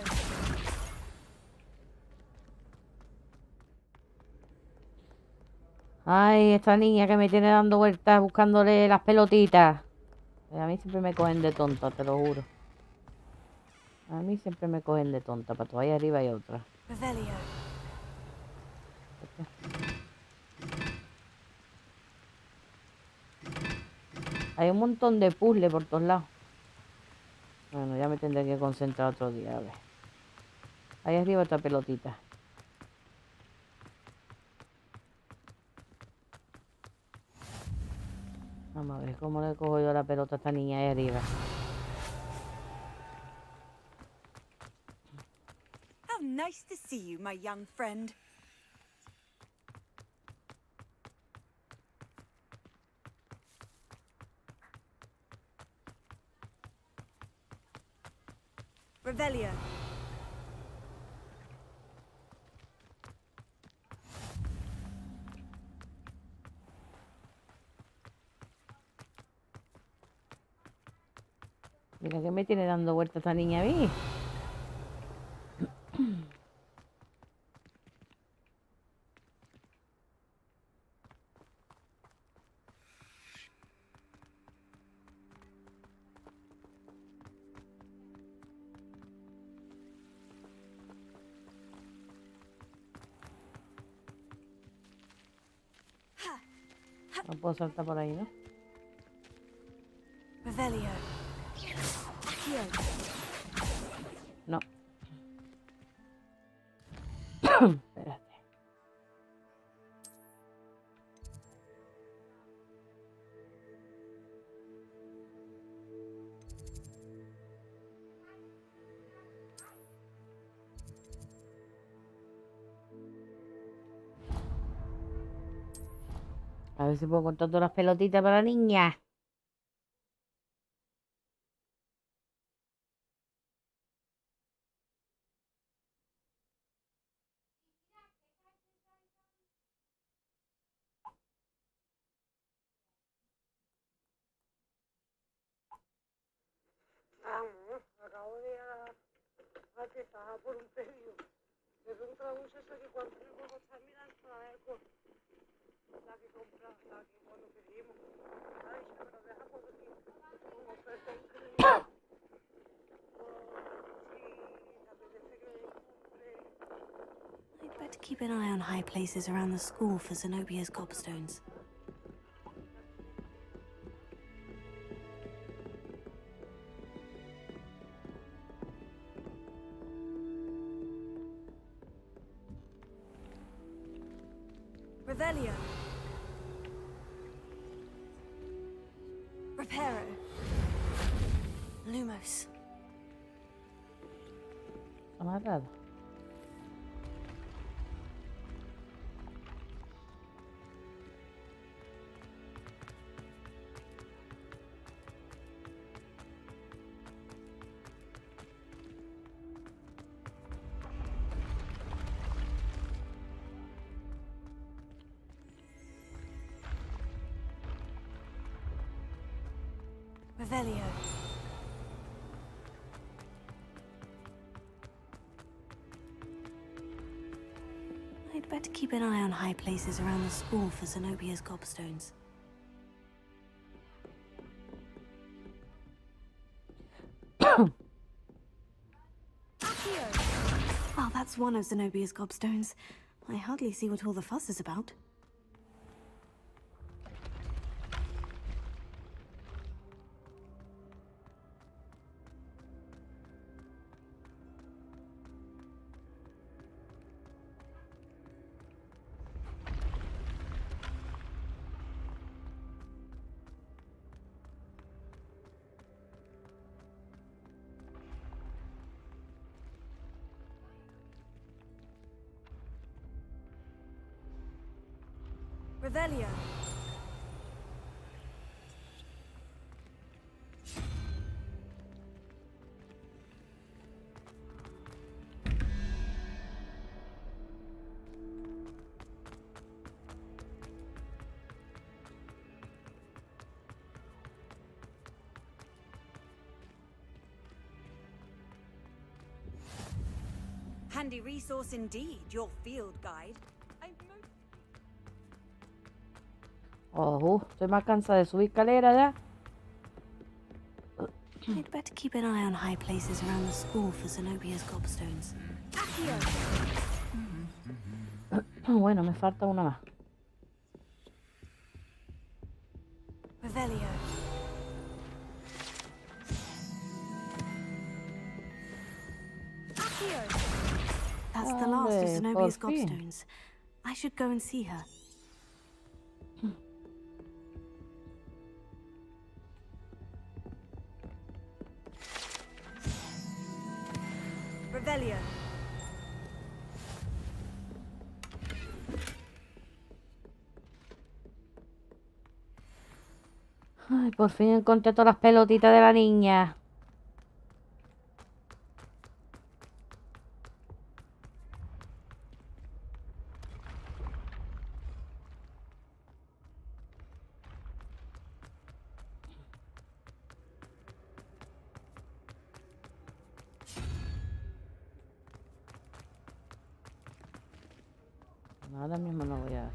Ay, esta niña que me tiene dando vueltas buscándole las pelotitas. A mí siempre me cogen de tonta, te lo juro. A mí siempre me cogen de tonta. Para todo ahí arriba hay otra. Revelio. Hay un montón de puzzles por todos lados. Bueno, ya me tendré que concentrar otro día, a ver. Ahí arriba otra pelotita. Vamos a ver cómo le cojo yo la pelota a esta niña ahí arriba. How nice to see you, my young friend. Revelio. Mira que me tiene dando vueltas esta niña a mí. No puedo saltar por ahí, ¿no? Revelio. No. Espérate. A ver si puedo encontrar todas las pelotitas para la niña. Vamos, acabo de ir a que estaba por un pedido. Me pregunta la muchacha que cuánto me puedo costar mirando para ver la que compra, la que cuando pedimos. Ay, se me lo deja por aquí. Con oferta increíble. I'd better keep an eye on high places around the school for Zenobia's gobstones. Revelio. Reparo. Lumos. Amarrado. Revelio. I'd better keep an eye on high places around the school for Zenobia's gobstones. Well, that's one of Zenobia's gobstones. I hardly see what all the fuss is about. Revelio. Handy resource indeed, your field guide. Estoy más cansada de subir escalera ya. I'd better keep an eye on high places around the school for Zenobia's gobstones. Bueno, me falta una más. Revelio. That's the last of Zenobia's por fin. gobstones. I should go and see her. Revelio. Ay, por fin encontré todas las pelotitas de la niña. Ahora mismo no voy a...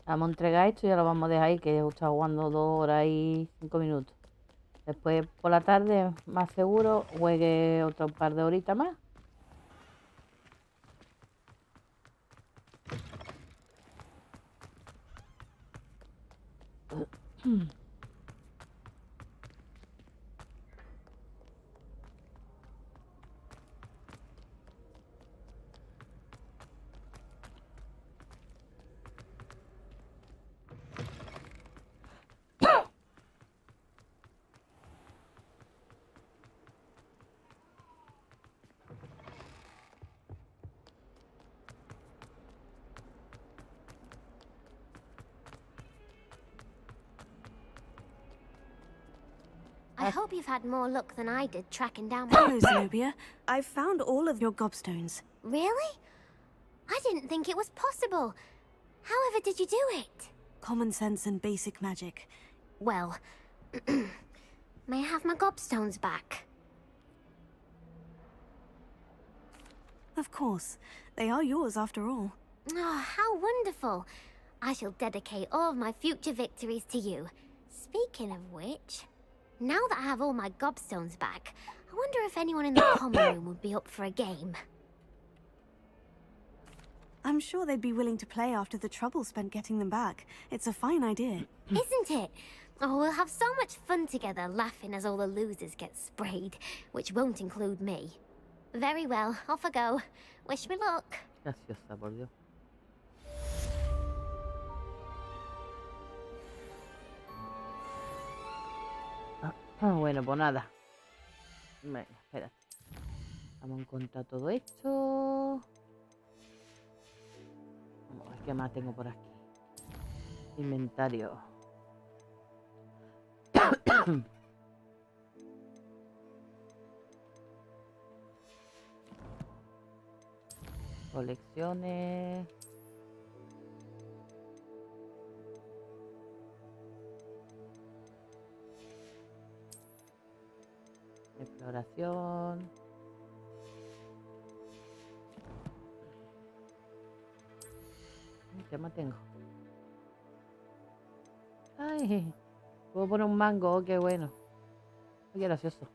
Vamos a entregar esto y ya lo vamos a dejar ahí, que he estado jugando 2 horas y 5 minutos. Después por la tarde, más seguro, juegue otro par de horitas más. I hope you've had more luck than I did tracking down Hello, Zenobia. I've found all of your gobstones. Really? I didn't think it was possible. However did you do it? Common sense and basic magic. Well, may I have my gobstones back? Of course. They are yours after all. Oh, how wonderful. I shall dedicate all of my future victories to you. Speaking of which, now that I have all my gobstones back, I wonder if anyone in the common room would be up for a game. I'm sure they'd be willing to play after the trouble spent getting them back. It's a fine idea. Isn't it? Oh, we'll have so much fun together, laughing as all the losers get sprayed, which won't include me. Very well, off I go. Wish me luck. Graciosa, por Dios. Bueno, pues nada. Venga, espera. Vamos a encontrar todo esto. Vamos a ver qué más tengo por aquí. Inventario. Colecciones. Exploración. ¿Qué más tengo? Ay, puedo poner un mango, oh, qué bueno. Qué gracioso.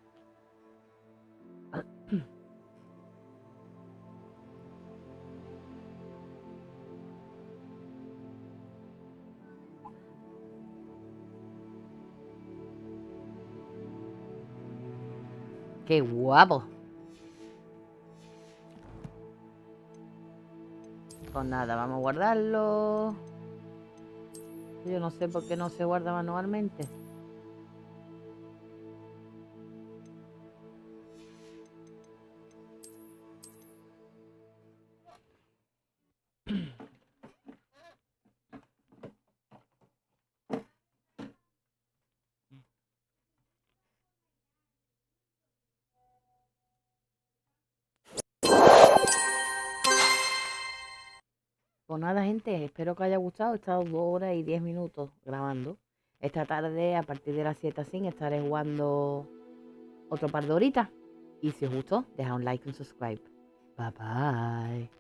¡Qué guapo! Pues nada, vamos a guardarlo. Yo no sé por qué no se guarda manualmente. Pues nada, gente, espero que os haya gustado. He estado 2 horas y 10 minutos grabando. Esta tarde, a partir de las 7 así, estaré jugando otro par de horitas. Y si os gustó, dejad un like y un subscribe. Bye bye.